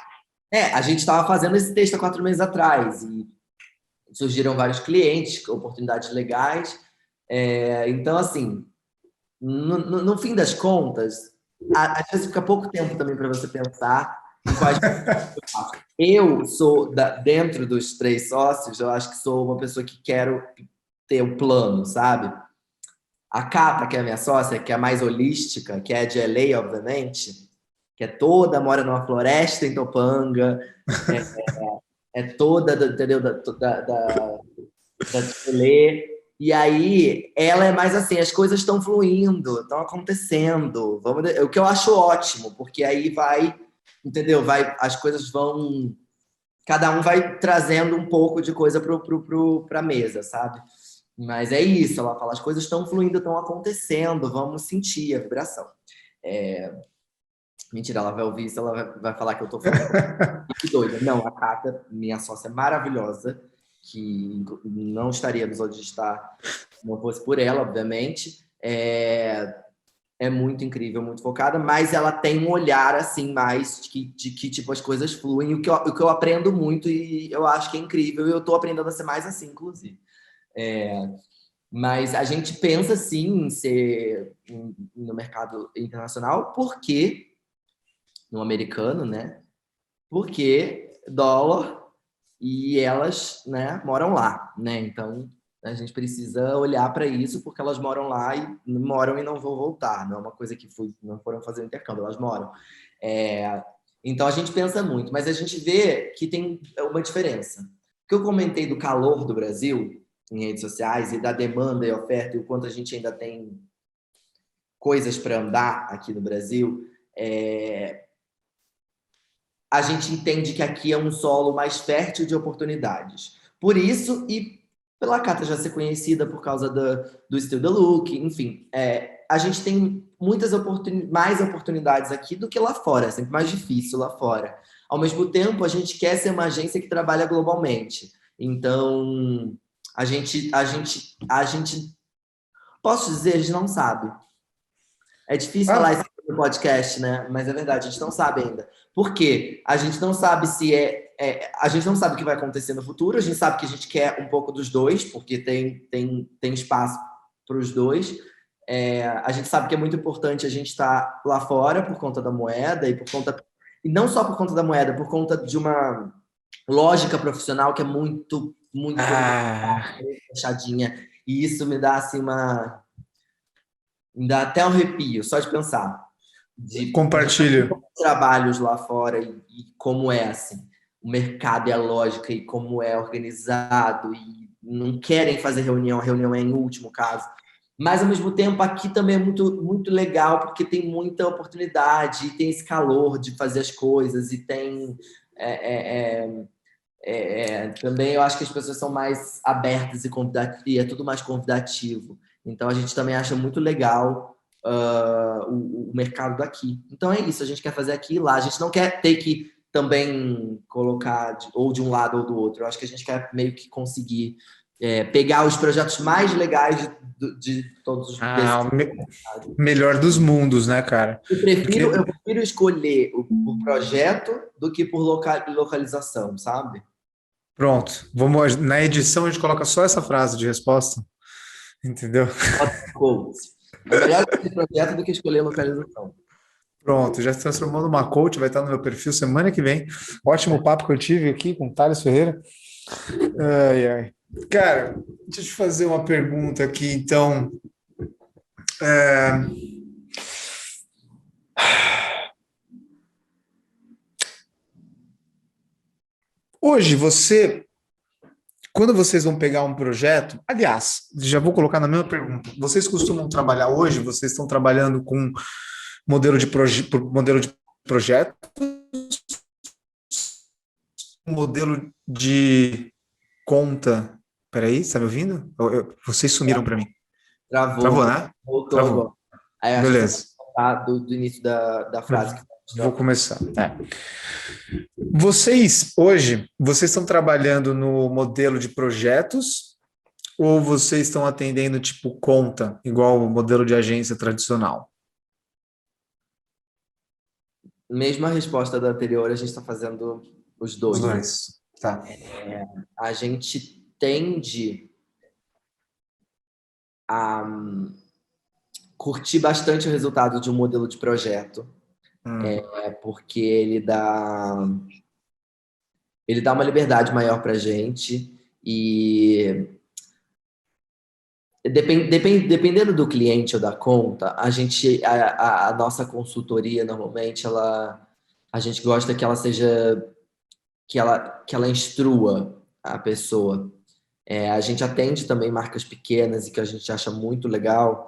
A gente estava fazendo esse texto há 4 meses atrás e surgiram vários clientes, oportunidades legais. Então, assim, no fim das contas, às vezes fica pouco tempo também para você pensar em quais. Eu sou, dentro dos 3 sócios, eu acho que sou uma pessoa que quero ter um plano, sabe? A Cata, que é a minha sócia, que é a mais holística, que é de LA, obviamente, que mora numa floresta em Topanga, toda, entendeu? Da Chile. E aí, ela é mais assim, as coisas estão fluindo, estão acontecendo. O que eu acho ótimo, porque aí entendeu? As coisas vão... Cada um vai trazendo um pouco de coisa para a mesa, sabe? Mas é isso, ela fala, as coisas estão fluindo, estão acontecendo, vamos sentir a vibração. Mentira, ela vai ouvir isso, ela vai falar que eu tô falando. Que doida. Não, a Cata, minha sócia maravilhosa, que não estaríamos onde está se não fosse por ela, obviamente. É muito incrível, muito focada, mas ela tem um olhar assim mais de que tipo as coisas fluem, o que eu aprendo muito e eu acho que é incrível, e eu tô aprendendo a ser mais assim, inclusive. Mas a gente pensa sim em ser no mercado internacional, porque no americano, né? Porque dólar e elas, né, moram lá, né? Então a gente precisa olhar para isso porque elas moram lá e não vão voltar. Não é uma coisa que não foram fazer intercâmbio, elas moram. Então a gente pensa muito, mas a gente vê que tem uma diferença. O que eu comentei do calor do Brasil em redes sociais e da demanda e oferta e o quanto a gente ainda tem coisas para andar aqui no Brasil, a gente entende que aqui é um solo mais fértil de oportunidades. Por isso, e pela Cata já ser conhecida por causa do Still the Look, enfim, a gente tem mais oportunidades aqui do que lá fora, é sempre mais difícil lá fora. Ao mesmo tempo, a gente quer ser uma agência que trabalha globalmente. Então, a gente posso dizer, a gente não sabe. É difícil falar isso no podcast, né? Mas é verdade, a gente não sabe ainda. Por quê? A gente não sabe se a gente não sabe o que vai acontecer no futuro, a gente sabe que a gente quer um pouco dos dois, porque tem espaço para os dois. A gente sabe que é muito importante a gente estar lá fora por conta da moeda e não só por conta da moeda, por conta de uma lógica profissional que é muito, muito fechadinha. E isso me dá assim me dá até um arrepio só de pensar Compartilho. trabalhos lá fora e como é assim o mercado e a lógica e como é organizado e não querem fazer reunião, a reunião é em último caso. Mas, ao mesmo tempo, aqui também é muito, muito legal, porque tem muita oportunidade, e tem esse calor de fazer as coisas, e tem... também eu acho que as pessoas são mais abertas e é tudo mais convidativo. Então, a gente também acha muito legal o mercado daqui. Então, é isso, a gente quer fazer aqui e lá. A gente não quer ter que também colocar ou de um lado ou do outro. Eu acho que a gente quer meio que conseguir pegar os projetos mais legais de todos os Melhor dos mundos, né, cara? eu prefiro escolher o projeto do que por localização, sabe? Pronto. Vamos, na edição a gente coloca só essa frase de resposta. Entendeu? Coach. É melhor escolher projeto do que escolher localização. Pronto, já se transformou numa coach, vai estar no meu perfil semana que vem. Ótimo papo que eu tive aqui com o Thales Ferreira. Ai, ai. Cara, deixa eu te fazer uma pergunta aqui, então. Hoje, quando vocês vão pegar um projeto, aliás, já vou colocar na mesma pergunta. Vocês costumam trabalhar hoje? Vocês estão trabalhando com modelo de projeto, modelo de conta? Peraí, está me ouvindo? Vocês sumiram para mim. Travou, né? Voltou agora. Aí, beleza. Do início da frase. Vou começar. Vocês estão trabalhando no modelo de projetos ou vocês estão atendendo tipo conta, igual o modelo de agência tradicional? Mesma resposta da anterior, a gente está fazendo os dois. Os dois, tá. A gente tende a curtir bastante o resultado de um modelo de projeto, porque ele dá uma liberdade maior para a gente e dependendo do cliente ou da conta, a nossa consultoria normalmente a gente gosta que ela seja que ela instrua a pessoa. A gente atende também marcas pequenas e que a gente acha muito legal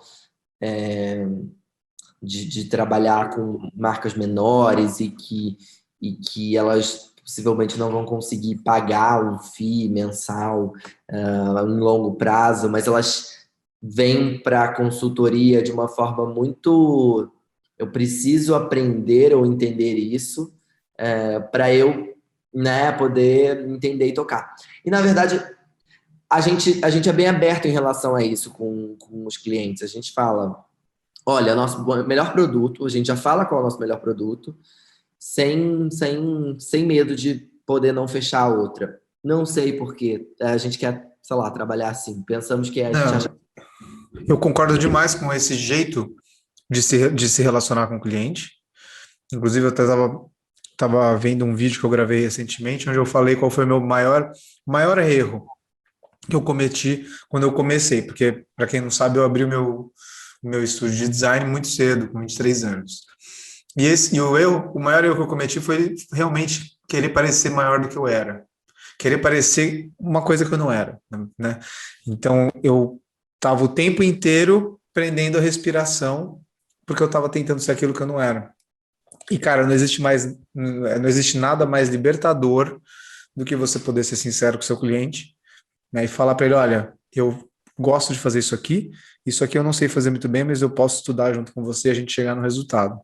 de trabalhar com marcas menores e que elas possivelmente não vão conseguir pagar um FII mensal em longo prazo, mas elas vêm para a consultoria de uma forma muito... Eu preciso aprender ou entender isso para eu poder entender e tocar. E, na verdade, a gente é bem aberto em relação a isso com os clientes. A gente fala, olha, nosso melhor produto, a gente já fala qual é o nosso melhor produto, sem medo de poder não fechar a outra. Não sei por quê. A gente quer, sei lá, trabalhar assim. Pensamos que a gente acha... Eu concordo demais com esse jeito de se relacionar com o cliente. Inclusive, eu até estava vendo um vídeo que eu gravei recentemente, onde eu falei qual foi o meu maior erro que eu cometi quando eu comecei. Porque, para quem não sabe, eu abri o meu estúdio de design muito cedo, com 23 anos. O maior erro que eu cometi foi realmente querer parecer maior do que eu era. Querer parecer uma coisa que eu não era, né? Então, eu estava o tempo inteiro prendendo a respiração porque eu estava tentando ser aquilo que eu não era. E, cara, não existe nada mais libertador do que você poder ser sincero com o seu cliente, né, e falar para ele, olha, eu gosto de fazer isso aqui eu não sei fazer muito bem, mas eu posso estudar junto com você e a gente chegar no resultado.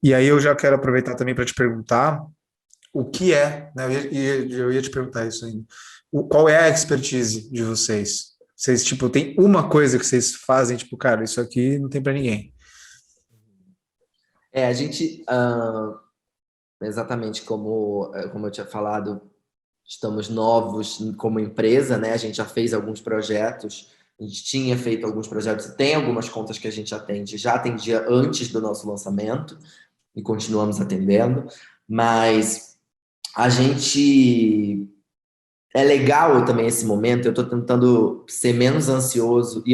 E aí eu já quero aproveitar também para te perguntar o que é, né, eu ia te perguntar isso ainda, qual é a expertise de vocês? Vocês, tipo, tem uma coisa que vocês fazem, tipo, cara, isso aqui não tem para ninguém. A gente exatamente como eu tinha falado, estamos novos como empresa, né? A gente já fez alguns projetos, a gente tinha feito alguns projetos, tem algumas contas que a gente atende, já atendia antes do nosso lançamento e continuamos atendendo, mas a gente é legal também esse momento, eu estou tentando ser menos ansioso e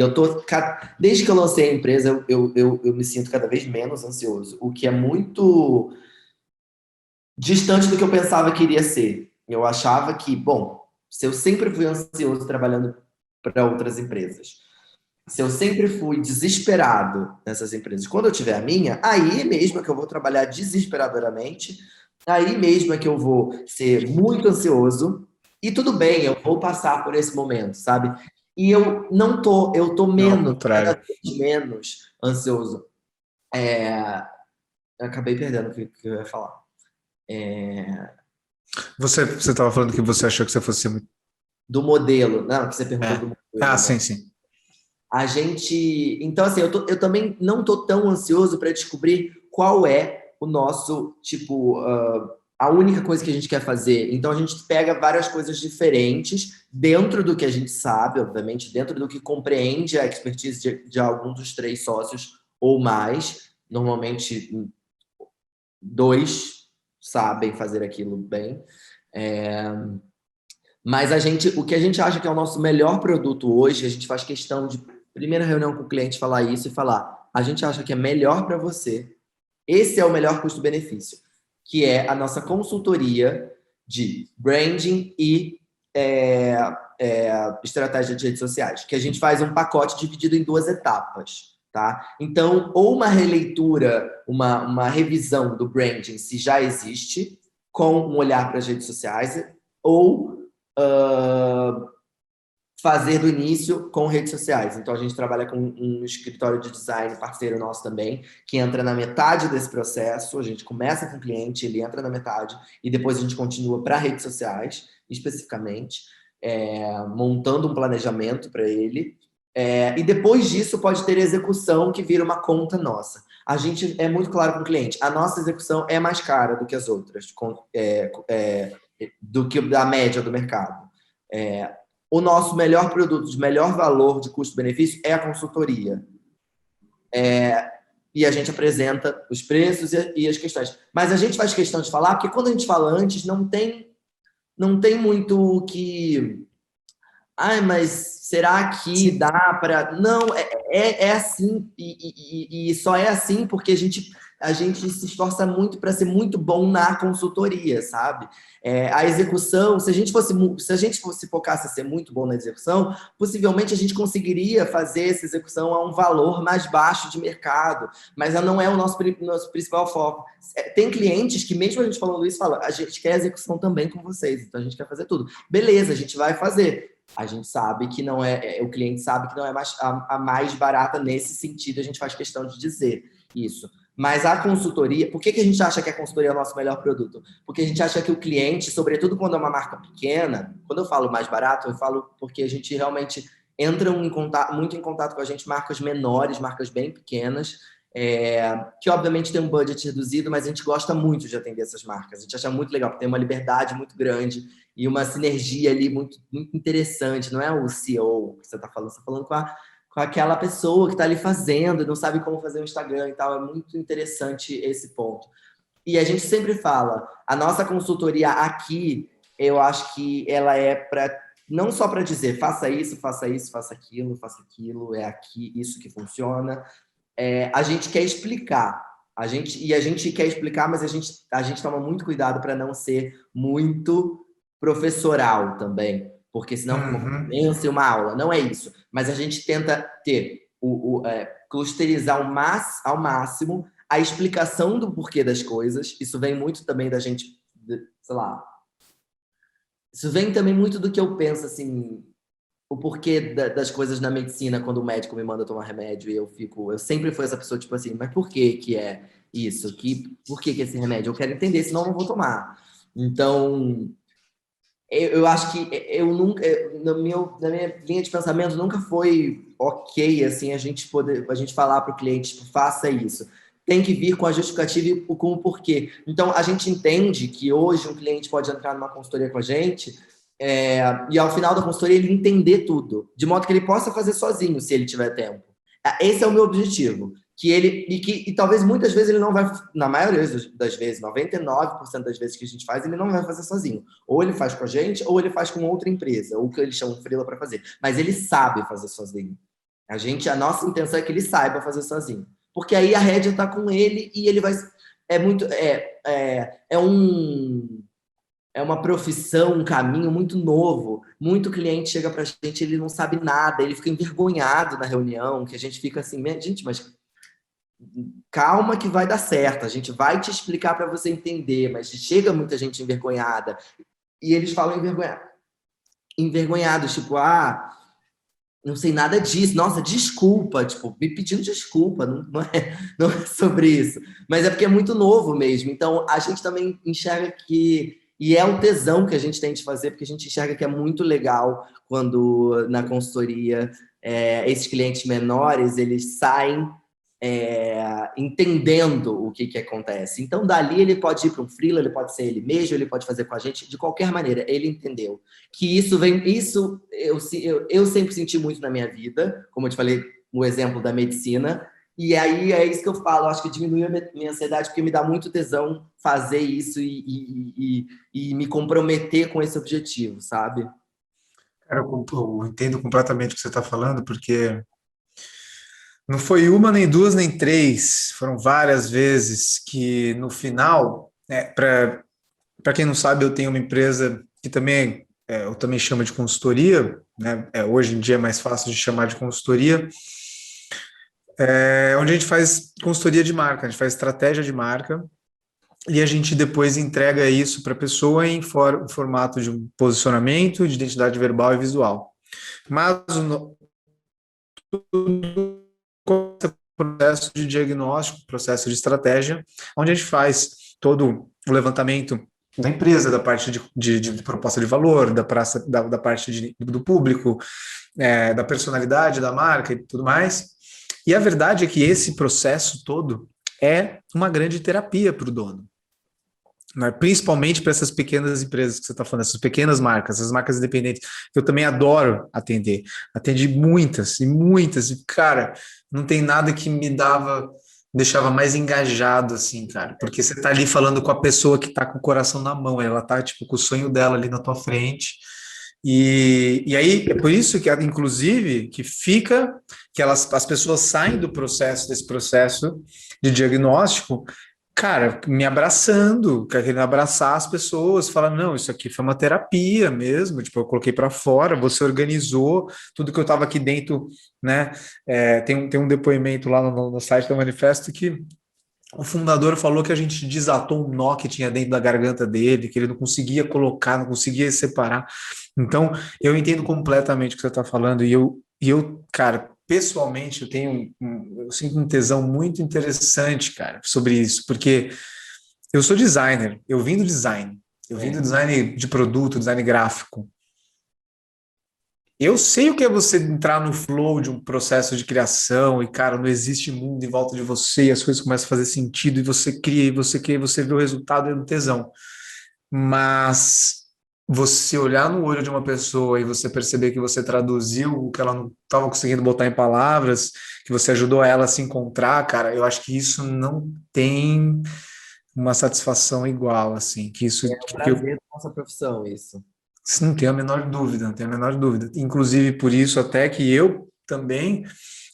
desde que eu lancei a empresa, eu me sinto cada vez menos ansioso, o que é muito distante do que eu pensava que iria ser. Eu achava que, bom, se eu sempre fui ansioso trabalhando para outras empresas, se eu sempre fui desesperado nessas empresas, quando eu tiver a minha, aí mesmo é que eu vou trabalhar desesperadoramente, aí mesmo é que eu vou ser muito ansioso, e tudo bem, eu vou passar por esse momento, sabe? E eu tô Não, ao menos, cada contrário. vez menos ansioso. Eu acabei perdendo o que eu ia falar. Você estava falando que você achou que você fosse ser muito. Do modelo, não, que você perguntou do É. Ah, modelo, né? sim, sim. A gente. Então, assim, eu também não tô tão ansioso para descobrir qual é o nosso, tipo, a única coisa que a gente quer fazer. Então, a gente pega várias coisas diferentes dentro do que a gente sabe, obviamente, dentro do que compreende a expertise de algum dos três sócios ou mais. Normalmente, dois sabem fazer aquilo bem. Mas o que a gente acha que é o nosso melhor produto hoje, a gente faz questão de, primeira reunião com o cliente, falar isso e falar: a gente acha que é melhor para você, esse é o melhor custo-benefício, que é a nossa consultoria de branding e estratégia de redes sociais, que a gente faz um pacote dividido em duas etapas. Tá? Então, ou uma releitura, uma revisão do branding, se já existe, com um olhar para as redes sociais, ou fazer do início com redes sociais. Então, a gente trabalha com um escritório de design parceiro nosso também, que entra na metade desse processo. A gente começa com o cliente, ele entra na metade, e depois a gente continua para redes sociais, especificamente, montando um planejamento para ele. E depois disso, pode ter execução, que vira uma conta nossa. A gente é muito claro com o cliente, a nossa execução é mais cara do que as outras, do que a média do mercado. O nosso melhor produto, de melhor valor de custo-benefício é a consultoria. E a gente apresenta os preços e as questões. Mas a gente faz questão de falar, porque quando a gente fala antes, não tem muito o que... Ai, mas será que Sim. dá para... Não, é assim, e só é assim porque a gente se esforça muito para ser muito bom na consultoria, sabe? A execução, se a gente fosse focasse a ser muito bom na execução, possivelmente a gente conseguiria fazer essa execução a um valor mais baixo de mercado, mas não é o nosso principal foco. Tem clientes que, mesmo a gente falando isso, fala: a gente quer execução também com vocês, então a gente quer fazer tudo. Beleza, a gente vai fazer. A gente sabe que não o cliente sabe que não é a mais barata nesse sentido, a gente faz questão de dizer isso. Mas a consultoria, por que a gente acha que a consultoria é o nosso melhor produto? Porque a gente acha que o cliente, sobretudo quando é uma marca pequena, quando eu falo mais barato, eu falo porque a gente realmente entra muito em contato com a gente, marcas menores, marcas bem pequenas, que obviamente tem um budget reduzido, mas a gente gosta muito de atender essas marcas. A gente acha muito legal, porque tem uma liberdade muito grande e uma sinergia ali muito, muito interessante. Não é o CEO que você está falando com aquela pessoa que está ali fazendo, não sabe como fazer o Instagram e tal. É muito interessante esse ponto. E a gente sempre fala, a nossa consultoria aqui, eu acho que ela é para não só para dizer faça isso, faça faça aquilo, é aqui isso que funciona. A gente quer explicar. A gente quer explicar, mas a gente toma muito cuidado para não ser muito professoral também, porque senão fica uma Uhum. conferência e uma aula. Não é isso. Mas a gente tenta ter clusterizar ao máximo a explicação do porquê das coisas. Isso vem muito também da gente, sei lá. Isso vem também muito do que eu penso, assim, o porquê das coisas na medicina, quando o médico me manda tomar remédio e eu sempre fui essa pessoa, tipo assim, mas por que é isso? Por que esse remédio? Eu quero entender, senão eu não vou tomar. Então, eu acho que eu nunca, na minha linha de pensamento, nunca foi ok, assim, a gente falar para o cliente, tipo, faça isso. tem que vir com a justificativa e com o porquê. Então, a gente entende que hoje um cliente pode entrar numa consultoria com a gente e ao final da consultoria ele entender tudo, de modo que ele possa fazer sozinho, se ele tiver tempo. Esse é o meu objetivo. E talvez muitas vezes ele não vai, na maioria das vezes, 99% das vezes que a gente faz, ele não vai fazer sozinho. Ou ele faz com a gente, ou ele faz com outra empresa, ou que eles chamam de freela para fazer. Mas ele sabe fazer sozinho. A nossa intenção é que ele saiba fazer sozinho. Porque aí a rédea está com ele e ele vai... É uma profissão, um caminho muito novo. Muito cliente chega para a gente, ele não sabe nada, ele fica envergonhado na reunião, que a gente fica assim, gente, mas calma que vai dar certo, a gente vai te explicar para você entender, mas chega muita gente envergonhada. E eles falam envergonhados, tipo, não sei nada disso, nossa, desculpa, tipo, me pedindo desculpa, não é sobre isso. Mas é porque é muito novo mesmo, então a gente também enxerga que... E é um tesão que a gente tem de fazer, porque a gente enxerga que é muito legal quando na consultoria esses clientes menores, eles saem entendendo o que acontece. Então, dali ele pode ir para um freela, ele pode ser ele mesmo, ele pode fazer com a gente, de qualquer maneira, ele entendeu. Que isso eu sempre senti muito na minha vida, como eu te falei, o exemplo da medicina, e aí é isso que eu falo, eu acho que diminuiu a minha ansiedade, porque me dá muito tesão fazer isso e me comprometer com esse objetivo, sabe? Cara, eu entendo completamente o que você está falando, porque não foi uma, nem duas, nem três, foram várias vezes que no final, para quem não sabe, eu tenho uma empresa que também eu também chamo de consultoria, né? Hoje em dia é mais fácil de chamar de consultoria, onde a gente faz consultoria de marca, a gente faz estratégia de marca e a gente depois entrega isso para a pessoa em formato de um posicionamento, de identidade verbal e visual. Mas processo de diagnóstico, processo de estratégia, onde a gente faz todo o levantamento da empresa, da parte de proposta de valor, da parte do público, da personalidade da marca e tudo mais. E a verdade é que esse processo todo é uma grande terapia para o dono, né? Principalmente para essas pequenas empresas que você está falando, essas pequenas marcas, essas marcas independentes, que eu também adoro atender. Atendi muitas, e cara, não tem nada que deixava mais engajado, assim, cara, porque você tá ali falando com a pessoa que tá com o coração na mão, ela tá, tipo, com o sonho dela ali na tua frente, e aí, é por isso que, inclusive, que as pessoas saem desse processo de diagnóstico, cara, me abraçando, querendo abraçar as pessoas, falar, não, isso aqui foi uma terapia mesmo, tipo, eu coloquei para fora, você organizou tudo que eu estava aqui dentro, né? Tem um depoimento lá no site do Manifesto que o fundador falou que a gente desatou um nó que tinha dentro da garganta dele, que ele não conseguia colocar, não conseguia separar. Então, eu entendo completamente o que você está falando, e eu, cara, pessoalmente, eu sinto um tesão muito interessante, cara, sobre isso, porque eu sou designer, eu vim do design de produto, design gráfico. Eu sei o que é você entrar no flow de um processo de criação e, cara, não existe mundo em volta de você e as coisas começam a fazer sentido e você cria, você vê o resultado do tesão. Mas você olhar no olho de uma pessoa e você perceber que você traduziu o que ela não estava conseguindo botar em palavras, que você ajudou ela a se encontrar, cara, eu acho que isso não tem uma satisfação igual, assim, que isso... É um prazer da nossa profissão, isso. Não tenho a menor dúvida, não tenho a menor dúvida. Inclusive, por isso, até que eu também,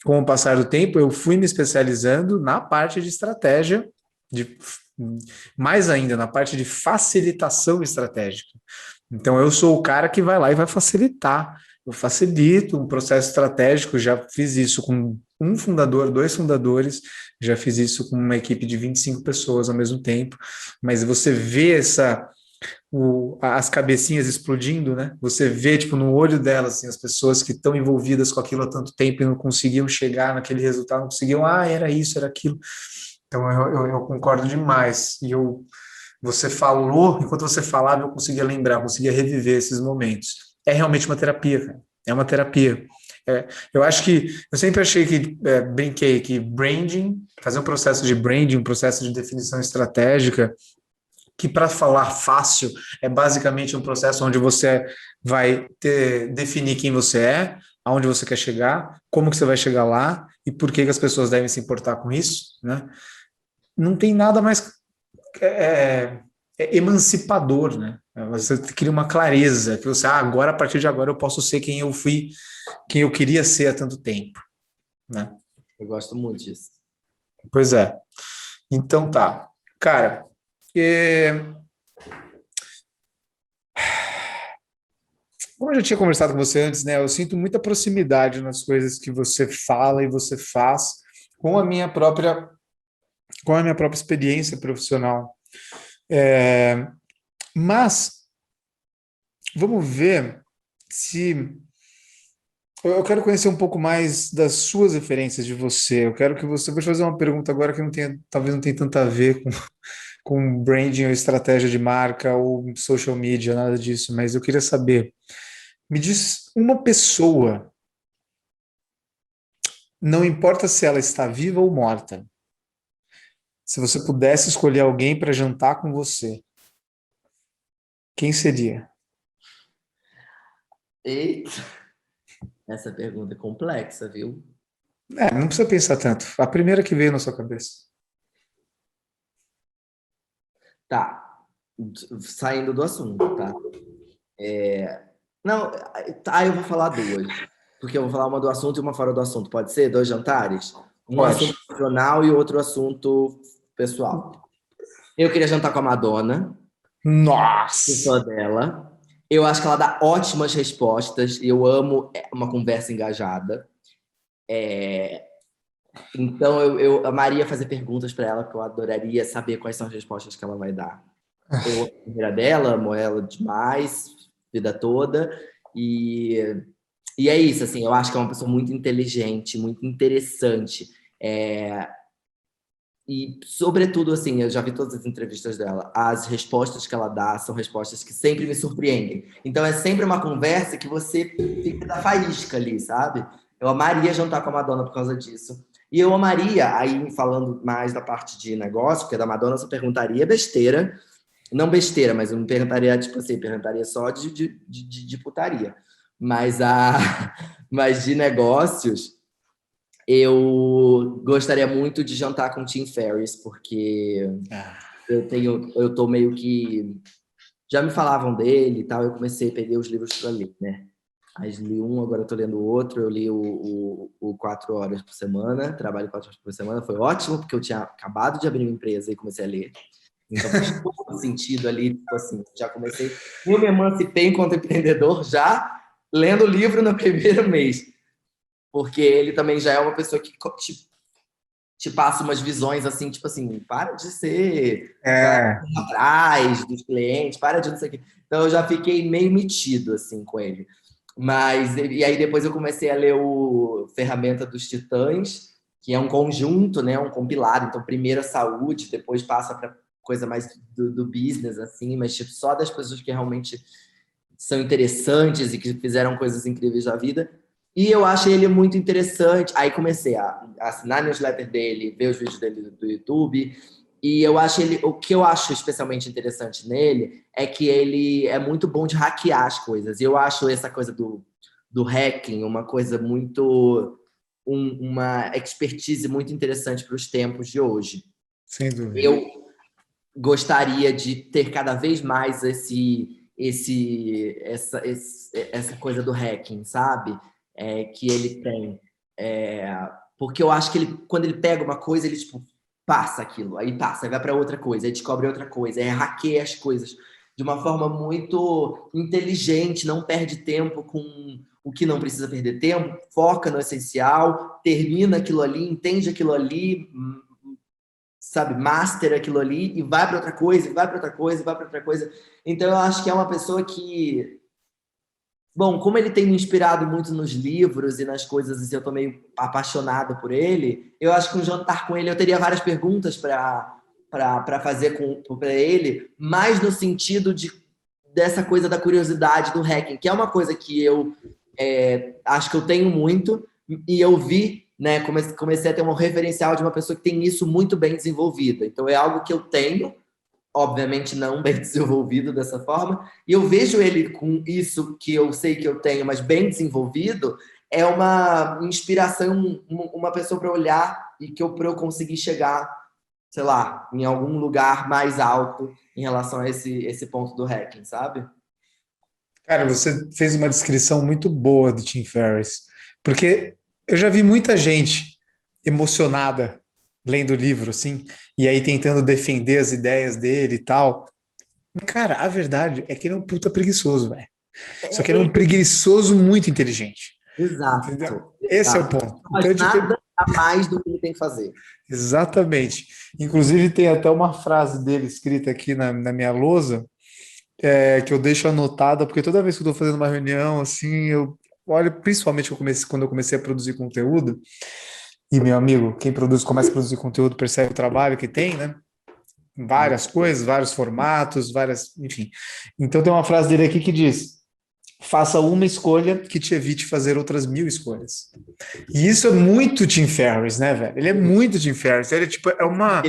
com o passar do tempo, eu fui me especializando na parte de estratégia, mais ainda, na parte de facilitação estratégica. Então, eu sou o cara que vai lá e vai facilitar. Eu facilito um processo estratégico, já fiz isso com um fundador, 2 fundadores, já fiz isso com uma equipe de 25 pessoas ao mesmo tempo, mas você vê as cabecinhas explodindo, né? Você vê, tipo, no olho delas, assim, as pessoas que estão envolvidas com aquilo há tanto tempo e não conseguiam chegar naquele resultado, não conseguiam, era isso, era aquilo. Então, eu concordo demais. Você falou, enquanto você falava, eu conseguia lembrar, eu conseguia reviver esses momentos. É realmente uma terapia, cara. É uma terapia. Eu acho que, eu sempre achei que, brinquei que branding, fazer um processo de branding, um processo de definição estratégica, que para falar fácil é basicamente um processo onde você vai definir quem você é, aonde você quer chegar, como que você vai chegar lá e por que que as pessoas devem se importar com isso, né? Não tem nada mais é, emancipador, né? Você cria uma clareza que você, agora, a partir de agora, eu posso ser quem eu fui, quem eu queria ser há tanto tempo, né? Eu gosto muito disso. Pois é. Então tá. Cara, como eu já tinha conversado com você antes, né? Eu sinto muita proximidade nas coisas que você fala e você faz com a minha própria, com a minha própria experiência profissional. É, mas vamos ver se eu quero conhecer um pouco mais das suas referências de você. Eu quero que você. Vou te fazer uma pergunta agora que não tenha, talvez não tenha tanto a ver com branding ou estratégia de marca ou social media, nada disso, mas eu queria saber. Me diz uma pessoa, não importa se ela está viva ou morta, se você pudesse escolher alguém para jantar com você, quem seria? Eita, essa pergunta é complexa, viu? Não precisa pensar tanto. A primeira que veio na sua cabeça. Tá, saindo do assunto, tá? Não, tá, eu vou falar duas. Porque eu vou falar uma do assunto e uma fora do assunto. Pode ser? Dois jantares? Um Pode. assunto profissional e outro assunto pessoal. Eu queria jantar com a Madonna, sou Nossa! fã dela. Eu acho que ela dá ótimas respostas. Eu amo uma conversa engajada. Então, eu amaria fazer perguntas para ela, porque eu adoraria saber quais são as respostas que ela vai dar. Eu amo a carreira dela, amo ela demais, vida toda. E é isso, assim, eu acho que é uma pessoa muito inteligente, muito interessante. E, sobretudo, assim, eu já vi todas as entrevistas dela. As respostas que ela dá são respostas que sempre me surpreendem. Então, é sempre uma conversa que você fica da faísca ali, sabe? Eu amaria jantar com a Madonna por causa disso. E eu amaria, aí falando mais da parte de negócio, porque da Madonna eu só perguntaria besteira. Não besteira, mas eu não perguntaria, tipo assim, perguntaria só de putaria. Mas, mas de negócios, eu gostaria muito de jantar com o Tim Ferriss, porque eu tô meio que... Já me falavam dele e tal, eu comecei a pegar os livros para ler, né? Aí li um, agora eu tô lendo o outro, eu li o 4 horas por semana, trabalho 4 horas por semana, foi ótimo, porque eu tinha acabado de abrir uma empresa e comecei a ler. Então faz todo sentido ali, tipo assim, já comecei... Eu me emancipei enquanto empreendedor já lendo o livro no primeiro mês, porque ele também já é uma pessoa que te passa umas visões assim, tipo assim, para de ser É, atrás dos clientes, para de não sei o quê. Então eu já fiquei meio metido assim com ele. Mas e aí depois eu comecei a ler o Ferramenta dos Titãs, que é um conjunto, né, um compilado. Então primeiro a saúde, depois passa para coisa mais do business assim, mas tipo, só das pessoas que realmente são interessantes e que fizeram coisas incríveis na vida. E eu achei ele muito interessante. Aí comecei a assinar a newsletter dele, ver os vídeos dele do YouTube. E eu acho ele, o que eu acho especialmente interessante nele é que ele é muito bom de hackear as coisas. E eu acho essa coisa do hacking uma coisa muito... uma expertise muito interessante para os tempos de hoje. sem dúvida. Eu gostaria de ter cada vez mais essa coisa do hacking, sabe? Que ele tem. Porque eu acho que ele, quando ele pega uma coisa, ele tipo, passa aquilo, aí passa, aí vai para outra coisa, aí descobre outra coisa, aí hackeia as coisas de uma forma muito inteligente, não perde tempo com o que não precisa perder tempo, foca no essencial, termina aquilo ali, entende aquilo ali, sabe, master aquilo ali e vai para outra coisa, e vai para outra coisa, e vai para outra coisa. Então eu acho que é uma pessoa que, bom, como ele tem me inspirado muito nos livros e nas coisas, e eu tô meio apaixonado por ele, eu acho que um jantar com ele eu teria várias perguntas para fazer para ele, mais no sentido dessa coisa da curiosidade do hacking, que é uma coisa que eu acho que eu tenho muito, e eu vi, né, comecei a ter um referencial de uma pessoa que tem isso muito bem desenvolvida. Então é algo que eu tenho, obviamente não bem desenvolvido dessa forma, e eu vejo ele com isso que eu sei que eu tenho, mas bem desenvolvido, é uma inspiração, uma pessoa para olhar e para eu conseguir chegar, sei lá, em algum lugar mais alto em relação a esse ponto do hacking, sabe? Cara, você fez uma descrição muito boa do Tim Ferriss, porque eu já vi muita gente emocionada lendo o livro, assim, e aí tentando defender as ideias dele e tal. Cara, a verdade é que ele é um puta preguiçoso, velho. Só que ele é um preguiçoso muito inteligente. Entendeu? Exato, Esse é o exato. ponto. Não Então, faz tipo, nada a mais do que ele tem que fazer. exatamente. Inclusive, tem até uma frase dele escrita aqui na minha lousa, que eu deixo anotada, porque toda vez que eu estou fazendo uma reunião, assim, eu olho, principalmente quando eu comecei a produzir conteúdo, e meu amigo, quem produz, começa a produzir conteúdo, percebe o trabalho que tem, né? Várias coisas, vários formatos, várias, enfim. Então tem uma frase dele aqui que diz: faça uma escolha que te evite fazer outras 1000 escolhas. E isso é muito Tim Ferriss, né, velho? Ele é muito Tim Ferriss. Ele é tipo, é uma.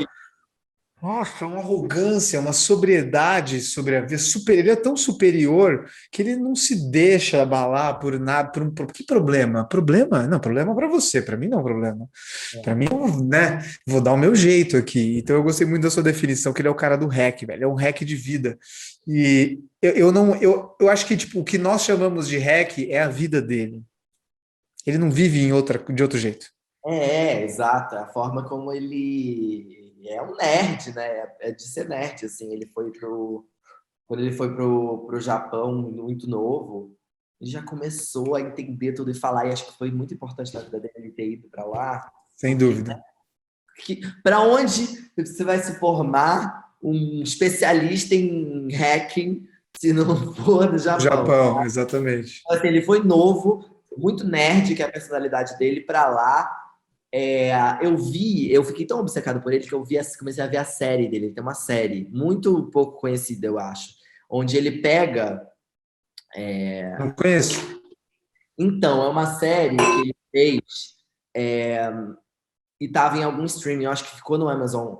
Nossa, uma arrogância, uma sobriedade sobre a vida. Ele é tão superior que ele não se deixa abalar por nada. Por que problema? Problema? Não, problema para você. Para mim não é um problema. Para mim, né? Vou dar o meu jeito aqui. Então eu gostei muito da sua definição, que ele é o cara do hack, velho. É um hack de vida. E eu não, eu acho que tipo o que nós chamamos de hack é a vida dele. Ele não vive de outro jeito. Exato. A forma como ele é um nerd, né? É de ser nerd, assim. Quando ele foi pro Japão muito novo, ele já começou a entender tudo e falar, e acho que foi muito importante na vida dele ele ter ido para lá, Sem porque dúvida. para onde você vai se formar um especialista em hacking se não for no Japão? Japão, exatamente. Então, assim, ele foi novo, muito nerd, que é a personalidade dele, para lá. Eu fiquei tão obcecado por ele que comecei a ver a série dele. Ele tem uma série muito pouco conhecida, eu acho, onde ele pega. Não conheço. Então, é uma série que ele fez e estava em algum streaming. Eu acho que ficou no Amazon,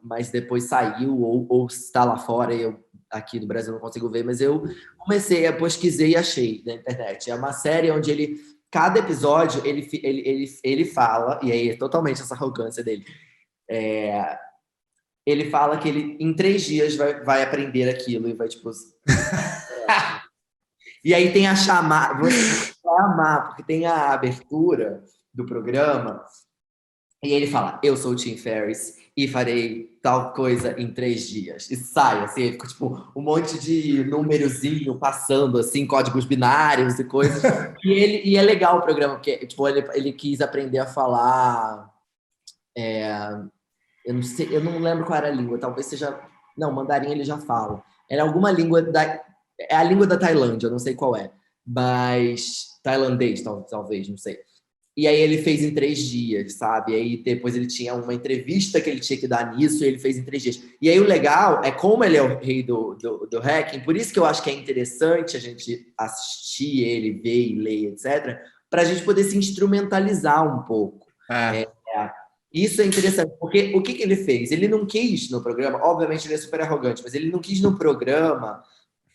mas depois saiu ou está lá fora e eu aqui no Brasil não consigo ver. Mas eu pesquisei e achei na internet. É uma série onde cada episódio ele fala, e aí é totalmente essa arrogância dele. Ele fala que ele em 3 dias vai aprender aquilo e vai tipo. E aí tem a chamada, você vai amar, porque tem a abertura do programa, e ele fala, eu sou o Tim Ferriss e farei tal coisa em 3 dias. E sai, assim, fica tipo um monte de númerozinho passando, assim, códigos binários e coisas. E é legal o programa, porque tipo, ele quis aprender a falar. Eu não sei, eu não lembro qual era a língua, talvez seja. Não, mandarim ele já fala. Era alguma língua é a língua da Tailândia, eu não sei qual é. Mas. Tailandês, talvez, não sei. E aí ele fez em 3 dias, sabe? E aí depois ele tinha uma entrevista que ele tinha que dar nisso e ele fez em 3 dias. E aí o legal é como ele é o rei do hacking, por isso que eu acho que é interessante a gente assistir ele, ver e ler, etc., para a gente poder se instrumentalizar um pouco. Ah, Isso é interessante, porque o que ele fez? Ele não quis no programa, obviamente ele é super arrogante, mas ele não quis no programa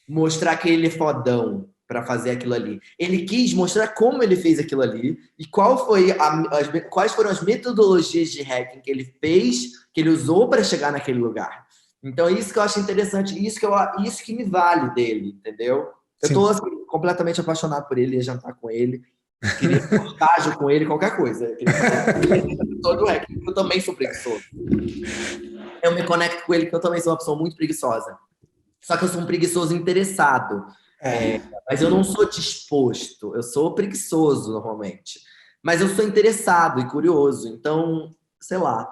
mostrar que ele é fodão para fazer aquilo ali. Ele quis mostrar como ele fez aquilo ali e quais foram as metodologias de hacking que ele fez, que ele usou para chegar naquele lugar. Então, isso que eu acho interessante, isso que me vale dele, entendeu? Eu sim. tô assim, completamente apaixonado por ele, ia jantar com ele, queria um estágio com ele, qualquer coisa. Eu queria fazer todo hacking, eu também sou preguiçoso. Eu me conecto com ele porque eu também sou uma pessoa muito preguiçosa. Só que eu sou um preguiçoso interessado. Mas eu não sou disposto. Eu sou preguiçoso, normalmente. Mas eu sou interessado e curioso. Então, sei lá.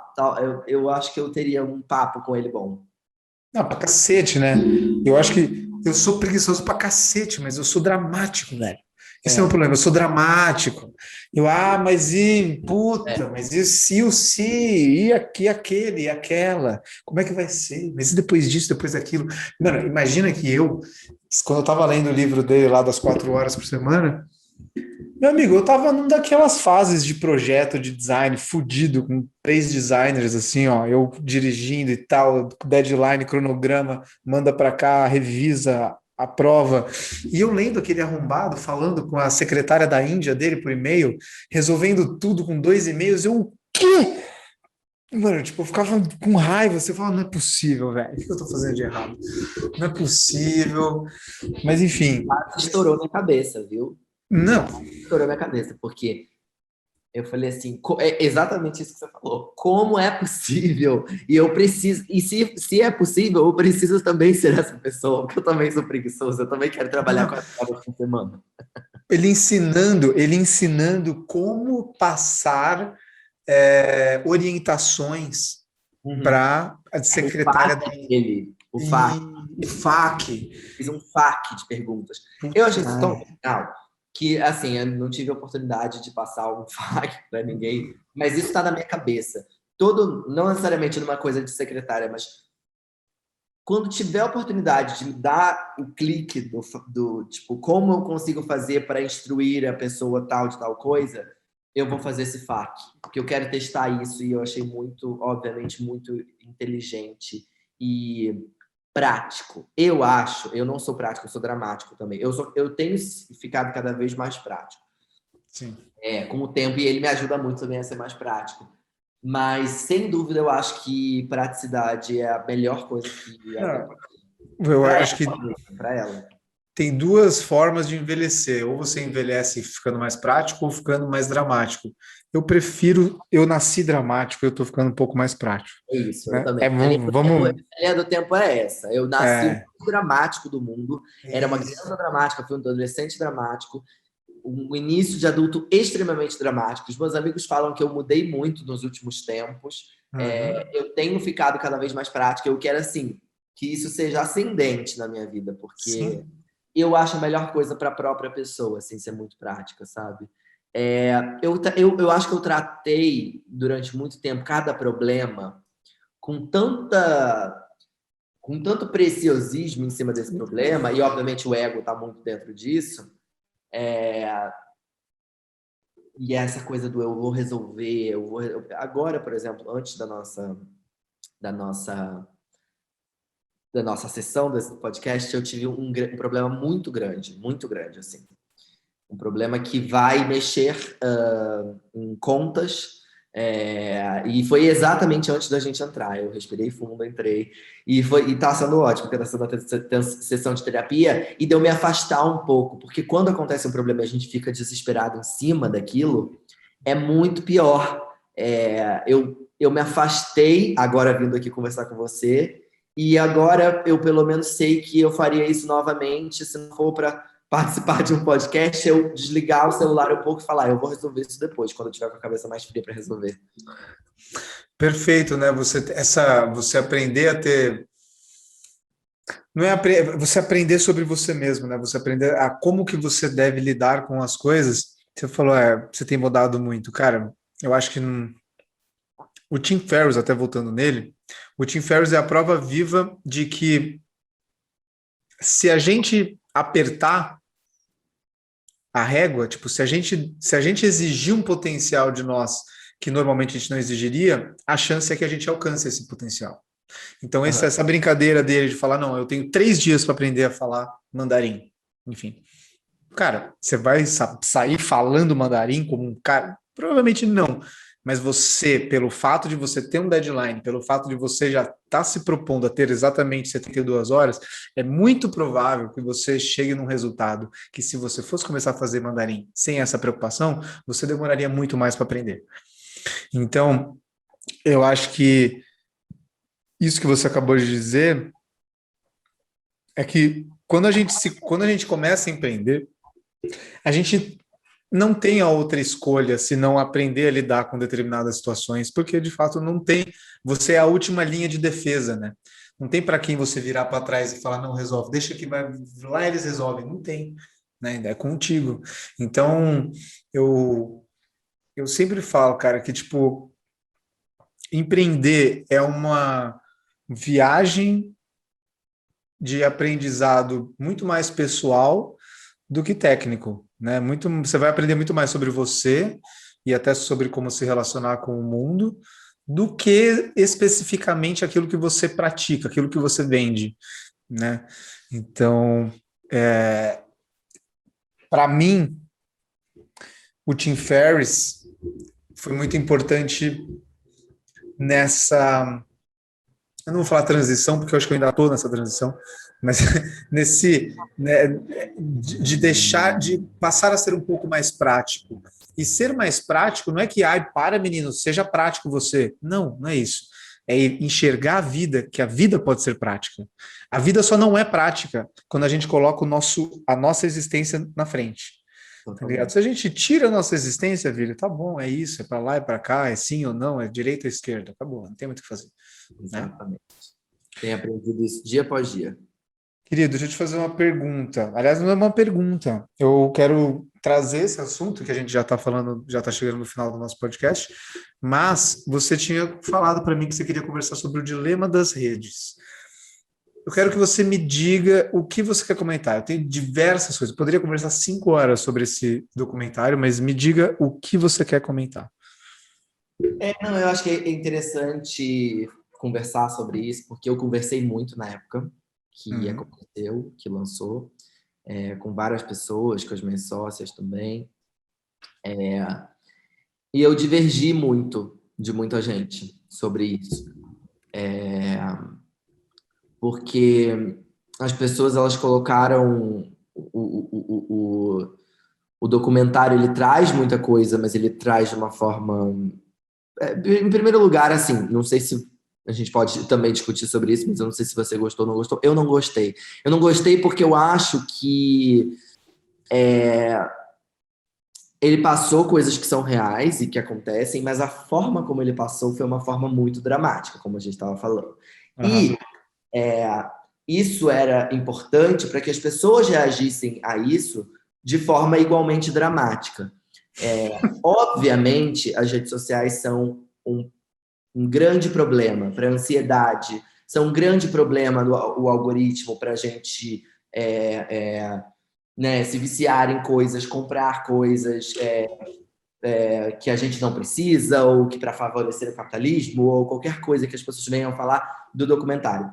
Eu acho que eu teria um papo com ele bom. Não, pra cacete, né? Eu acho que eu sou preguiçoso pra cacete, mas eu sou dramático, velho. Esse é o meu problema, eu sou dramático. Mas mas e se o se, e aqui, aquele, e aquela? Como é que vai ser? Mas e depois disso, depois daquilo? Mano, imagina que quando eu tava lendo o livro dele lá das 4 horas por semana, Meu amigo, eu tava numa daquelas fases de projeto de design fudido, com 3 designers, assim, ó, eu dirigindo e tal, deadline, cronograma, manda pra cá, revisa, aprova. E eu lendo aquele arrombado falando com a secretária da Índia dele por e-mail, resolvendo tudo com 2 e-mails, eu, o quê? Mano, tipo, eu ficava com raiva, você fala, não é possível, velho, o que eu tô fazendo de errado? Não é possível, mas enfim, Estourou minha cabeça, viu? não. Estourou minha cabeça, porque eu falei assim, é exatamente isso que você falou. Como é possível? E eu preciso, e se é possível, eu preciso também ser essa pessoa, porque eu também sou preguiçoso, eu também quero trabalhar Não, 4 horas por semana. ele ensinando como passar orientações Uhum. para a O secretária FAQ dele. dele, o FAQ, E FAQ. fiz um FAQ de perguntas. Eu achei isso tão legal que, assim, eu não tive a oportunidade de passar um FAQ para ninguém, mas isso está na minha cabeça. Todo, não necessariamente numa coisa de secretária, mas quando tiver a oportunidade de me dar o clique do tipo, como eu consigo fazer para instruir a pessoa tal de tal coisa, eu vou fazer esse FAQ, porque eu quero testar isso e eu achei muito, obviamente, muito inteligente e prático. Eu acho, eu não sou prático, eu sou dramático também. Eu tenho ficado cada vez mais prático. Sim. Com o tempo, e ele me ajuda muito também a ser mais prático. Mas, sem dúvida, eu acho que praticidade é a melhor coisa que alguém Não, pode ter. eu Para acho que ela mesmo, para ela. tem 2 formas de envelhecer. Ou você envelhece ficando mais prático ou ficando mais dramático. Eu nasci dramático, eu estou ficando um pouco mais prático. É isso, eu Né? também. Vamos. A linha do tempo é essa. Eu nasci o É, mais dramático do mundo. Era uma isso. criança dramática, fui um adolescente dramático. Um início de adulto extremamente dramático. Os meus amigos falam que eu mudei muito nos últimos tempos. Uhum. Eu tenho ficado cada vez mais prática. Eu quero, assim, que isso seja ascendente na minha vida, porque Sim. eu acho a melhor coisa para a própria pessoa, assim, ser muito prática, sabe? Eu acho que eu tratei durante muito tempo cada problema com com tanto preciosismo em cima desse problema, e obviamente o ego está muito dentro disso, e essa coisa do eu vou resolver, agora, por exemplo, antes da nossa da nossa sessão desse podcast, eu tive um problema muito grande, assim. Um problema que vai mexer em contas. E foi exatamente antes da gente entrar. Eu respirei fundo, entrei. E tá sendo ótimo, porque tá sendo uma sessão de terapia e deu me afastar um pouco. Porque quando acontece um problema e a gente fica desesperado em cima daquilo, é muito pior. Eu me afastei, agora vindo aqui conversar com você, e agora eu pelo menos sei que eu faria isso novamente, se não for para participar de um podcast, eu desligar o celular um pouco e falar, eu vou resolver isso depois, quando eu tiver com a cabeça mais fria para resolver. Perfeito, né? Você aprender a ter. Não é você aprender sobre você mesmo, né? Você aprender a como que você deve lidar com as coisas. Você falou, você tem mudado muito. Cara, eu acho que o Tim Ferriss, até voltando nele, o Tim Ferriss é a prova viva de que se a gente apertar a régua, tipo, se a gente exigir um potencial de nós que normalmente a gente não exigiria, a chance é que a gente alcance esse potencial. Então, Uhum. essa brincadeira dele de falar, não, eu tenho 3 dias para aprender a falar mandarim. Enfim, cara, você vai sair falando mandarim como um cara? Provavelmente não. Mas você, pelo fato de você ter um deadline, pelo fato de você já estar se propondo a ter exatamente 72 horas, é muito provável que você chegue num resultado que, se você fosse começar a fazer mandarim sem essa preocupação, você demoraria muito mais para aprender. Então, eu acho que isso que você acabou de dizer é que quando a gente começa a empreender, a gente não tem a outra escolha senão aprender a lidar com determinadas situações, porque de fato não tem. Você é a última linha de defesa, né? Não tem para quem você virar para trás e falar, não, resolve, deixa que vai lá, eles resolvem. Não tem, né? Ainda é contigo. Então, eu sempre falo, cara, que tipo, empreender é uma viagem de aprendizado muito mais pessoal do que técnico, né? Você vai aprender muito mais sobre você e até sobre como se relacionar com o mundo do que especificamente aquilo que você pratica, aquilo que você vende, né? Então, para mim, o Tim Ferriss foi muito importante nessa. Eu não vou falar transição, porque eu acho que eu ainda estou nessa transição, mas nesse, né, de deixar, de passar a ser um pouco mais prático. E ser mais prático não é que, ai, para, menino, seja prático você. Não, não é isso. É enxergar a vida, que a vida pode ser prática. A vida só não é prática quando a gente coloca a nossa existência na frente. Tá ligado? Se a gente tira a nossa existência, filho, tá bom, é isso, é para lá, é para cá, é sim ou não, é direita ou esquerda, acabou, não tem muito o que fazer. Né? Exatamente. Tenho aprendido isso dia após dia. Querido, deixa eu te fazer uma pergunta. Aliás, não é uma pergunta. Eu quero trazer esse assunto que a gente já está falando, já está chegando no final do nosso podcast, mas você tinha falado para mim que você queria conversar sobre o dilema das redes. Eu quero que você me diga o que você quer comentar. Eu tenho diversas coisas. Eu poderia conversar 5 horas sobre esse documentário, mas me diga o que você quer comentar. Não, eu acho que é interessante conversar sobre isso, porque eu conversei muito na época que aconteceu, que lançou, com várias pessoas, com as minhas sócias também. E eu divergi muito de muita gente sobre isso. Porque as pessoas, elas colocaram o documentário, ele traz muita coisa, mas ele traz de uma forma... Em primeiro lugar, assim, não sei se a gente pode também discutir sobre isso, mas eu não sei se você gostou ou não gostou. Eu não gostei. Eu não gostei porque eu acho que ele passou coisas que são reais e que acontecem, mas a forma como ele passou foi uma forma muito dramática, como a gente estava falando. E isso era importante para que as pessoas reagissem a isso de forma igualmente dramática. Obviamente, as redes sociais são um grande problema para a ansiedade, são um grande problema o algoritmo para a gente né, se viciar em coisas, comprar coisas que a gente não precisa, ou que para favorecer o capitalismo, ou qualquer coisa que as pessoas venham falar do documentário.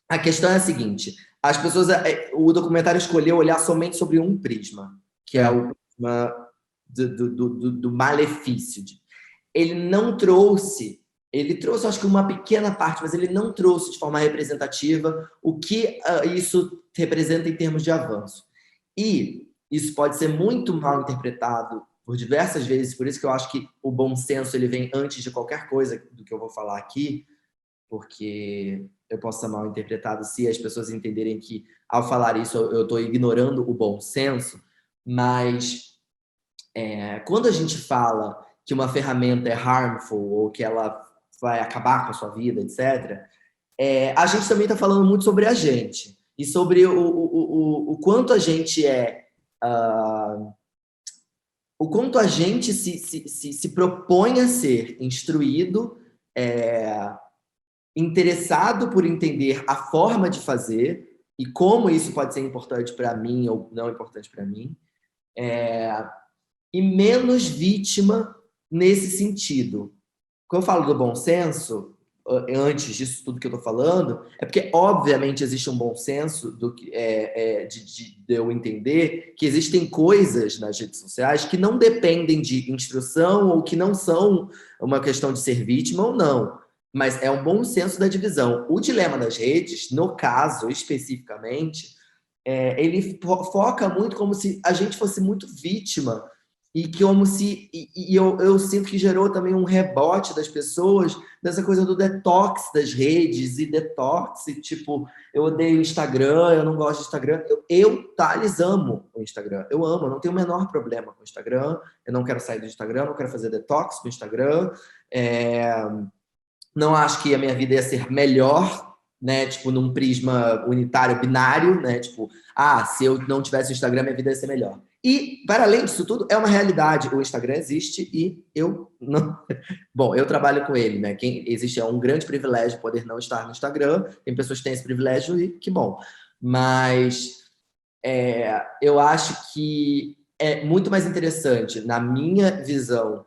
A questão é a seguinte: as pessoas, o documentário escolheu olhar somente sobre um prisma, que é o prisma do malefício. Ele não trouxe, acho que uma pequena parte, mas ele não trouxe de forma representativa o que isso representa em termos de avanço. E isso pode ser muito mal interpretado por diversas vezes, por isso que eu acho que o bom senso ele vem antes de qualquer coisa do que eu vou falar aqui, porque eu posso ser mal interpretado se as pessoas entenderem que, ao falar isso, eu estou ignorando o bom senso, mas quando a gente fala que uma ferramenta é harmful ou que ela vai acabar com a sua vida, etc., a gente também está falando muito sobre a gente e sobre o quanto a gente o quanto a gente se propõe a ser instruído, interessado por entender a forma de fazer e como isso pode ser importante para mim ou não importante para mim, e menos vítima nesse sentido. Quando eu falo do bom senso, antes disso tudo que eu estou falando, é porque, obviamente, existe um bom senso de eu entender que existem coisas nas redes sociais que não dependem de instrução ou que não são uma questão de ser vítima ou não. Mas é um bom senso da divisão. O dilema das redes, no caso especificamente, ele foca muito como se a gente fosse muito vítima e como se eu sinto que gerou também um rebote das pessoas dessa coisa do detox das redes e detox, e tipo, eu odeio o Instagram, eu não gosto do Instagram. Thales, amo o Instagram. Eu amo, eu não tenho o menor problema com o Instagram. Eu não quero sair do Instagram, não quero fazer detox do Instagram. Não acho que a minha vida ia ser melhor, né? Tipo, num prisma unitário, binário, né? Tipo, se eu não tivesse o Instagram, minha vida ia ser melhor. E, para além disso tudo, é uma realidade. O Instagram existe e eu não... Bom, eu trabalho com ele, né? Existe um grande privilégio poder não estar no Instagram. Tem pessoas que têm esse privilégio e que bom. Mas Eu acho que é muito mais interessante, na minha visão,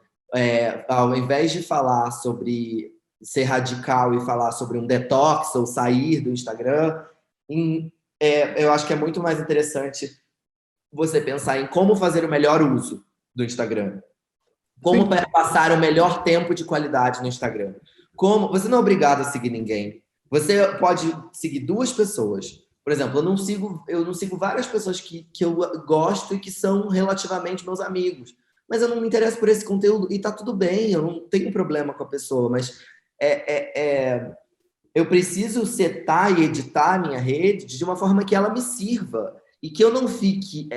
ao invés de falar sobre ser radical e falar sobre um detox ou sair do Instagram, eu acho que é muito mais interessante você pensar em como fazer o melhor uso do Instagram. Como Sim. passar o melhor tempo de qualidade no Instagram. Você não é obrigado a seguir ninguém. Você pode seguir 2 pessoas. Por exemplo, eu não sigo várias pessoas que eu gosto e que são relativamente meus amigos. Mas eu não me interesso por esse conteúdo e tá tudo bem, eu não tenho problema com a pessoa, mas eu preciso setar e editar a minha rede de uma forma que ela me sirva e que eu não fique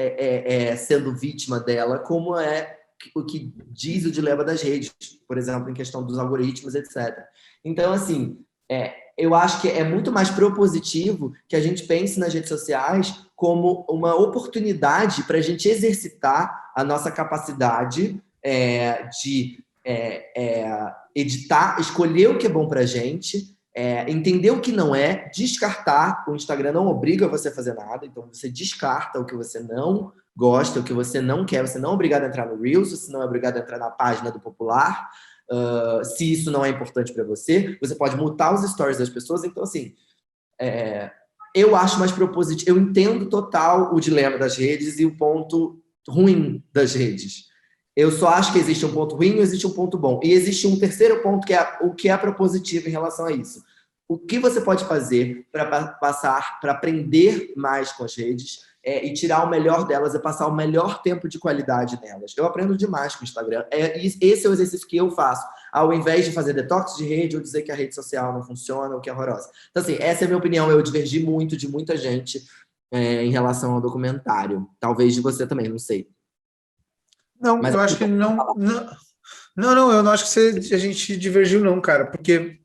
sendo vítima dela, como é o que diz o dilema das redes, por exemplo, em questão dos algoritmos, etc. Então, assim, eu acho que é muito mais propositivo que a gente pense nas redes sociais como uma oportunidade para a gente exercitar a nossa capacidade de editar, escolher o que é bom para a gente, entender o que não é, descartar. O Instagram não obriga você a fazer nada, então você descarta o que você não gosta, o que você não quer. Você não é obrigado a entrar no Reels, você não é obrigado a entrar na página do Popular. Se isso não é importante para você, você pode mutar os stories das pessoas. Então, assim, eu acho mais propositivo. Eu entendo total o dilema das redes e o ponto ruim das redes. Eu só acho que existe um ponto ruim e existe um ponto bom. E existe um terceiro ponto, que é o que é propositivo em relação a isso. O que você pode fazer para aprender mais com as redes e tirar o melhor delas e passar o melhor tempo de qualidade nelas. Eu aprendo demais com o Instagram. Esse é o exercício que eu faço, ao invés de fazer detox de rede ou dizer que a rede social não funciona ou que é horrorosa. Então, assim, essa é a minha opinião. Eu divergi muito de muita gente em relação ao documentário. Talvez de você também, não sei. Não, Mas eu acho que não, não, eu não acho que a gente divergiu, não, cara, porque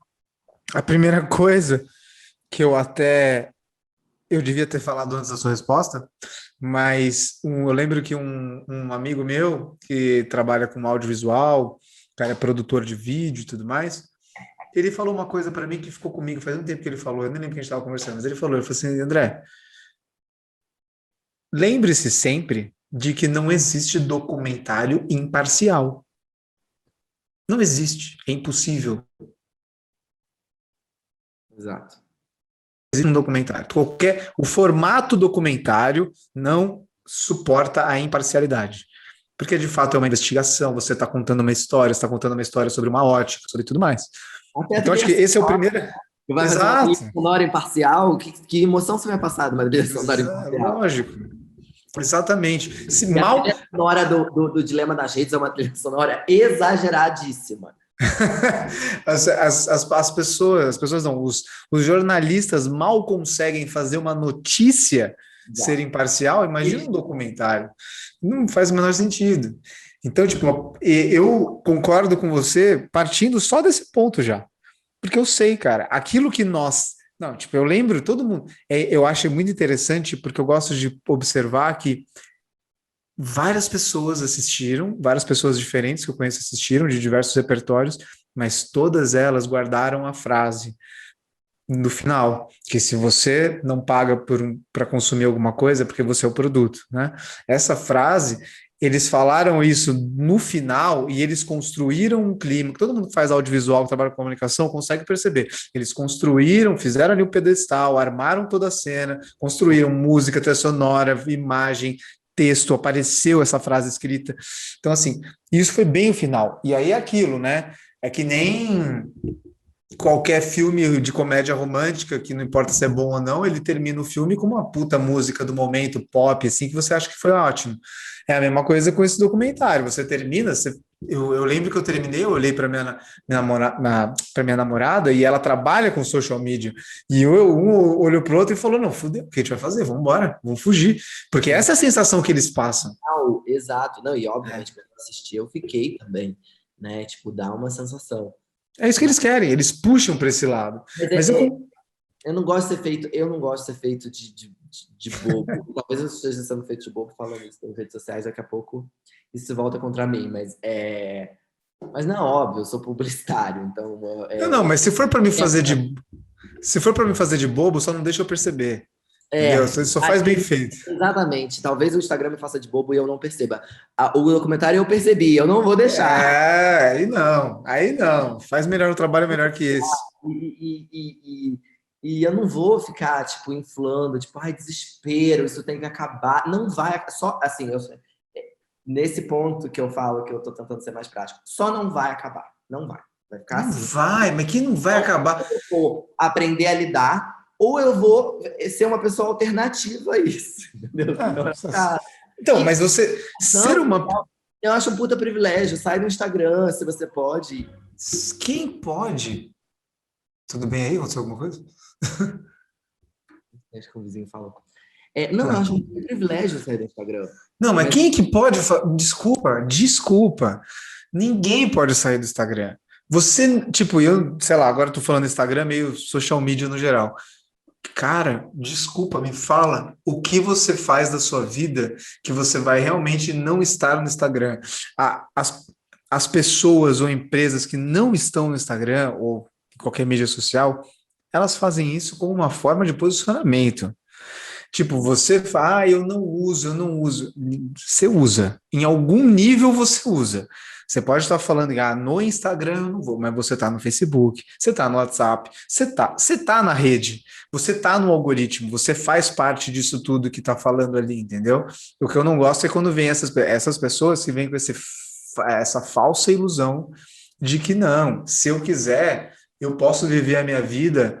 a primeira coisa que eu devia ter falado antes da sua resposta, mas eu lembro que um amigo meu que trabalha com audiovisual, cara, é produtor de vídeo e tudo mais, ele falou uma coisa para mim que ficou comigo faz um tempo que ele falou, eu nem lembro que a gente estava conversando, mas ele falou assim, André, lembre-se sempre de que não existe documentário imparcial. Não existe, é impossível. Exato. Existe um documentário. O formato documentário não suporta a imparcialidade. Porque, de fato, é uma investigação, você está contando uma história, você está contando uma história sobre uma ótica, sobre tudo mais. Até a Então, acho trilha que esse é o sonora. primeiro. Você vai fazer uma Exato. trilha sonora imparcial? Que emoção você vai passar de uma trilha sonora imparcial? Lógico. Exatamente. Se E a mal. trilha sonora do Dilema das Redes é uma trilha sonora exageradíssima. As pessoas não, os jornalistas mal conseguem fazer uma notícia ser imparcial, imagina um documentário. Não faz o menor sentido. Então, tipo, eu concordo com você partindo só desse ponto já. Porque eu sei, cara, aquilo que nós. Não, tipo, eu lembro, todo mundo. Eu acho muito interessante, porque eu gosto de observar que várias pessoas assistiram, várias pessoas diferentes que eu conheço assistiram, de diversos repertórios, mas todas elas guardaram a frase no final, que se você não paga para consumir alguma coisa, é porque você é o produto, né? Essa frase, eles falaram isso no final e eles construíram um clima, que todo mundo que faz audiovisual, que trabalha com comunicação, consegue perceber. Eles construíram, fizeram ali o pedestal, armaram toda a cena, construíram música, trilha sonora, imagem, texto, apareceu essa frase escrita. Então, assim, isso foi bem o final. E aí é aquilo, né? É que nem qualquer filme de comédia romântica, que não importa se é bom ou não, ele termina o filme com uma puta música do momento, pop, assim, que você acha que foi ótimo. É a mesma coisa com esse documentário. Você termina, eu lembro que eu terminei, eu olhei para minha namorada e ela trabalha com social media. E um olhou pro outro e falou: não, fudeu, o que a gente vai fazer? Vamos embora, vamos fugir. Porque essa é a sensação que eles passam. Não, exato. Não, e obviamente, quando eu assisti, eu fiquei também, né? Tipo, dá uma sensação. É isso que eles querem, eles puxam para esse lado. Mas eu não gosto de ser feito, de bobo. Talvez eu esteja sendo feito de bobo falando isso nas redes sociais, daqui a pouco isso volta contra mim, mas não, óbvio, eu sou publicitário, então Não, mas se for para me fazer de bobo, só não deixa eu perceber. entendeu? Você só faz bem feito. Exatamente. Talvez o Instagram me faça de bobo e eu não perceba. O documentário eu percebi, eu não vou deixar. Aí não. Faz melhor o trabalho melhor que esse. E eu não vou ficar, tipo, inflando, tipo, ai, desespero, isso tem que acabar. Não vai, só, assim, nesse ponto que eu falo que eu tô tentando ser mais prático, só não vai acabar. Não vai. Vai ficar Não assim. vai, mas que não vai acabar? Eu vou aprender a lidar, ou eu vou ser uma pessoa alternativa a isso, entendeu? Então, mas você ser uma... Eu acho um puta privilégio. Sai do Instagram, se você pode. Quem pode? Tudo bem aí? Aconteceu alguma coisa? Acho que o vizinho falou. Não, eu acho um privilégio sair do Instagram. Não, mas quem que pode... Desculpa. Ninguém pode sair do Instagram. Você, tipo, eu, sei lá, agora eu tô falando Instagram, meio social media no geral. Cara, desculpa, me fala o que você faz da sua vida que você vai realmente não estar no Instagram. As pessoas ou empresas que não estão no Instagram ou qualquer mídia social, elas fazem isso como uma forma de posicionamento. Tipo, você fala, eu não uso. Você usa. Em algum nível você usa. Você pode estar falando, no Instagram eu não vou, mas você está no Facebook, você está no WhatsApp, você tá na rede, você está no algoritmo, você faz parte disso tudo que está falando ali, entendeu? O que eu não gosto é quando vem essas pessoas que vêm com essa falsa ilusão de que não, se eu quiser, eu posso viver a minha vida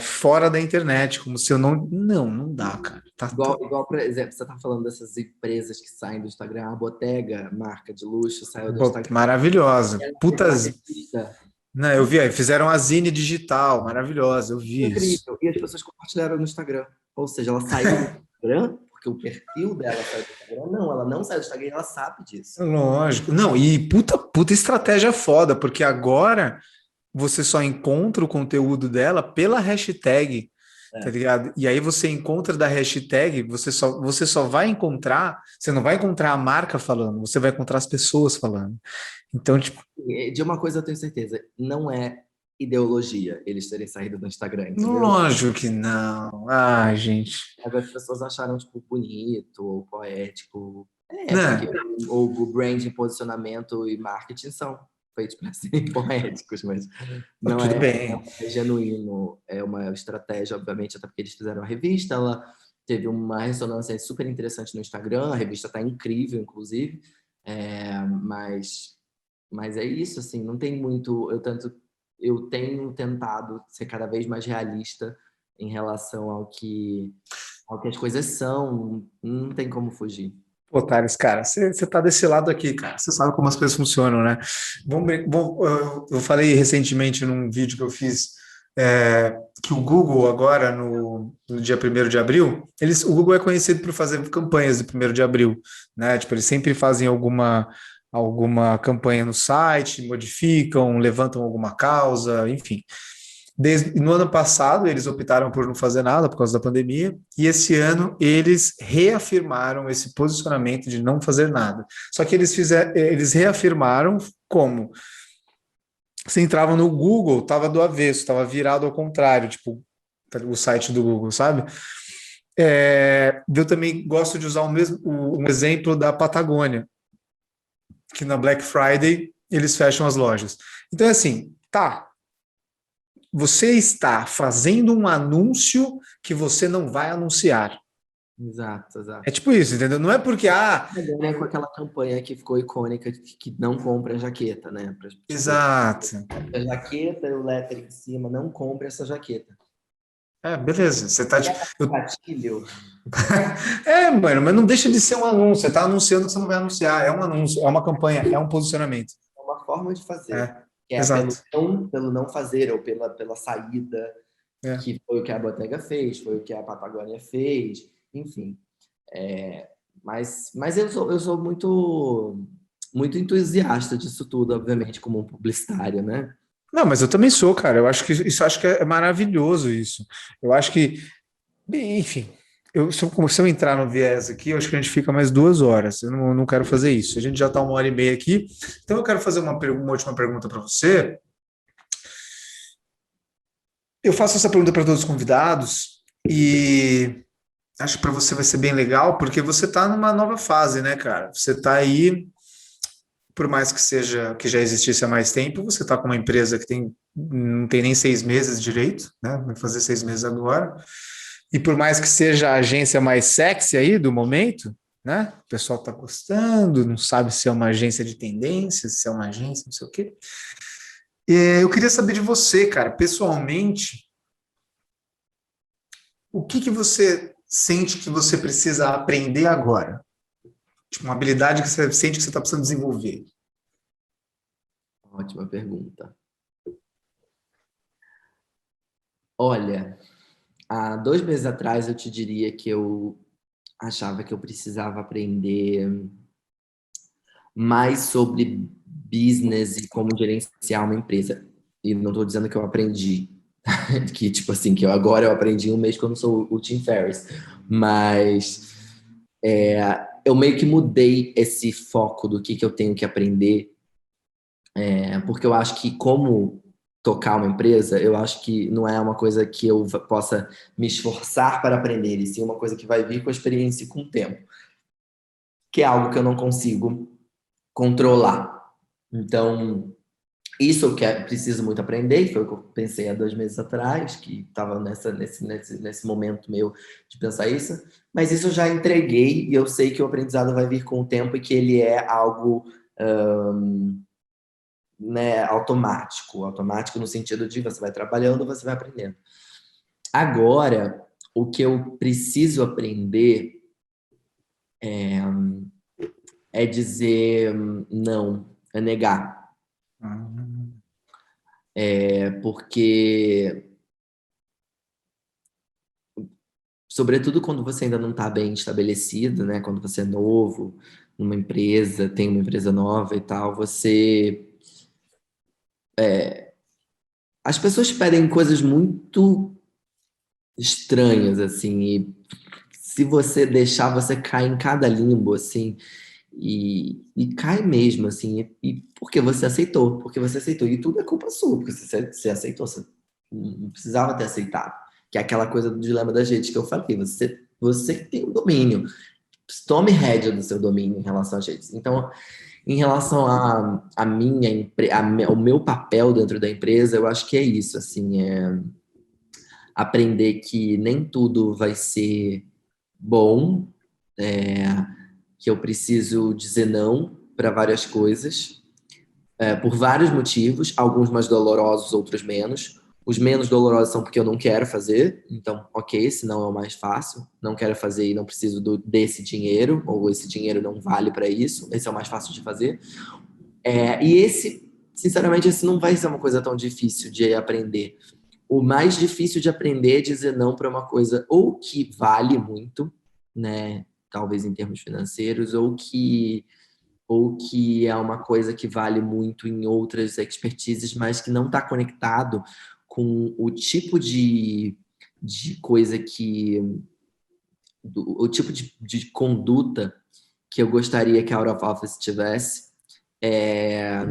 fora da internet, como se eu não. Não dá, cara. Igual, por exemplo, você tá falando dessas empresas que saem do Instagram, a Bottega, marca de luxo, saiu do Instagram. Maravilhosa. Putas. Revista. Não, eu vi, fizeram a Zine digital, maravilhosa, eu vi isso. Incrível. E as pessoas compartilharam no Instagram. Ou seja, ela saiu do Instagram, porque o perfil dela saiu do Instagram. Não, ela não saiu do Instagram e ela sabe disso. Lógico. Não, e puta estratégia foda, porque agora você só encontra o conteúdo dela pela hashtag, tá ligado? E aí você encontra da hashtag, você só vai encontrar, você não vai encontrar a marca falando, você vai encontrar as pessoas falando. Então, tipo... De uma coisa eu tenho certeza, não é ideologia eles terem saído do Instagram, entendeu? Lógico que não. Ah, gente. Mas as pessoas acharam, tipo, bonito ou poético. Né? Porque o branding, posicionamento e marketing são feitos para serem poéticos, mas não Tudo bem. É genuíno. É uma estratégia, obviamente, até porque eles fizeram a revista, ela teve uma ressonância super interessante no Instagram, a revista está incrível, inclusive, mas é isso, assim, não tem muito... Eu tenho tentado ser cada vez mais realista em relação ao que as coisas são, não tem como fugir. Pô, Thales, cara, você tá desse lado aqui, cara. Você sabe como as coisas funcionam, né? Eu falei recentemente num vídeo que eu fiz que o Google agora, no dia 1º de abril, o Google é conhecido por fazer campanhas de 1º de abril, né? Tipo, eles sempre fazem alguma campanha no site, modificam, levantam alguma causa, enfim. No ano passado, eles optaram por não fazer nada por causa da pandemia, e esse ano eles reafirmaram esse posicionamento de não fazer nada. Só que eles reafirmaram como? Você entrava no Google, estava do avesso, estava virado ao contrário, tipo o site do Google, sabe? Eu também gosto de usar um exemplo da Patagônia, que na Black Friday eles fecham as lojas. Então, assim, você está fazendo um anúncio que você não vai anunciar. Exato. É tipo isso, entendeu? Não é porque... com aquela campanha que ficou icônica que não compra a jaqueta, né? Exato. A jaqueta e o letter em cima, não compre essa jaqueta. Beleza. Você tá tipo... Gatilho. Mano, mas não deixa de ser um anúncio. Você tá anunciando que você não vai anunciar. É um anúncio, é uma campanha, é um posicionamento. É uma forma de fazer. Exato. Pelo não fazer, ou pela saída, que foi o que a Bottega fez, foi o que a Patagônia fez, enfim. Mas eu sou muito, muito entusiasta disso tudo, obviamente, como um publicitário, né? Não, mas eu também sou, cara. Eu acho que é maravilhoso isso. Eu acho que, enfim, se eu entrar no viés aqui, eu acho que a gente fica mais 2 horas. Eu não quero fazer isso. A gente já está 1h30 aqui. Então eu quero fazer uma última pergunta para você. Eu faço essa pergunta para todos os convidados E acho que para você vai ser bem legal, porque você está numa nova fase, né, cara? Você está aí, por mais que seja que já existisse há mais tempo, você está com uma empresa que não tem nem 6 meses direito, né? Vai fazer 6 meses agora. E por mais que seja a agência mais sexy aí do momento, né? O pessoal está gostando, não sabe se é uma agência de tendências, se é uma agência, não sei o quê. Eu queria saber de você, cara, pessoalmente, o que que você sente que você precisa aprender agora? Tipo, uma habilidade que você sente que você está precisando desenvolver. Ótima pergunta. Olha, há 2 meses atrás eu te diria que eu achava que eu precisava aprender mais sobre business e como gerenciar uma empresa. E não estou dizendo que eu aprendi, que tipo assim, que agora eu aprendi em um mês que eu não sou o Tim Ferriss. Mas eu meio que mudei esse foco do que eu tenho que aprender, porque eu acho que como tocar uma empresa, eu acho que não é uma coisa que eu possa me esforçar para aprender, e sim uma coisa que vai vir com a experiência e com o tempo, que é algo que eu não consigo controlar. Então, isso eu quero, preciso muito aprender, e foi o que eu pensei há 2 meses atrás, que estava nesse momento meu de pensar isso, mas isso eu já entreguei e eu sei que o aprendizado vai vir com o tempo e que ele é algo, né, automático no sentido de você vai trabalhando, você vai aprendendo. Agora, o que eu preciso aprender é dizer não, é negar. Hum. Porque, sobretudo quando você ainda não está bem estabelecido, né? Quando você é novo, numa empresa, tem uma empresa nova e tal, as pessoas pedem coisas muito estranhas, assim, e se você deixar, você cai em cada limbo, assim, e cai mesmo, assim, e porque você aceitou, e tudo é culpa sua, porque você aceitou, você não precisava ter aceitado, que é aquela coisa do dilema da gente que eu falei, você que tem o domínio, tome rédea do seu domínio em relação às redes. Então, em relação a minha, o meu papel dentro da empresa, eu acho que é isso, assim, aprender que nem tudo vai ser bom, é, que eu preciso dizer não para várias coisas, por vários motivos, alguns mais dolorosos, outros menos. Os menos dolorosos são porque eu não quero fazer, então, ok, senão é o mais fácil. Não quero fazer e não preciso desse dinheiro, ou esse dinheiro não vale para isso, esse é o mais fácil de fazer. E esse, sinceramente, esse não vai ser uma coisa tão difícil de aprender. O mais difícil de aprender é dizer não para uma coisa ou que vale muito, né? Talvez em termos financeiros, ou que é uma coisa que vale muito em outras expertises, mas que não está conectado com o tipo de coisa o tipo de conduta que eu gostaria que a Out of Office tivesse. É,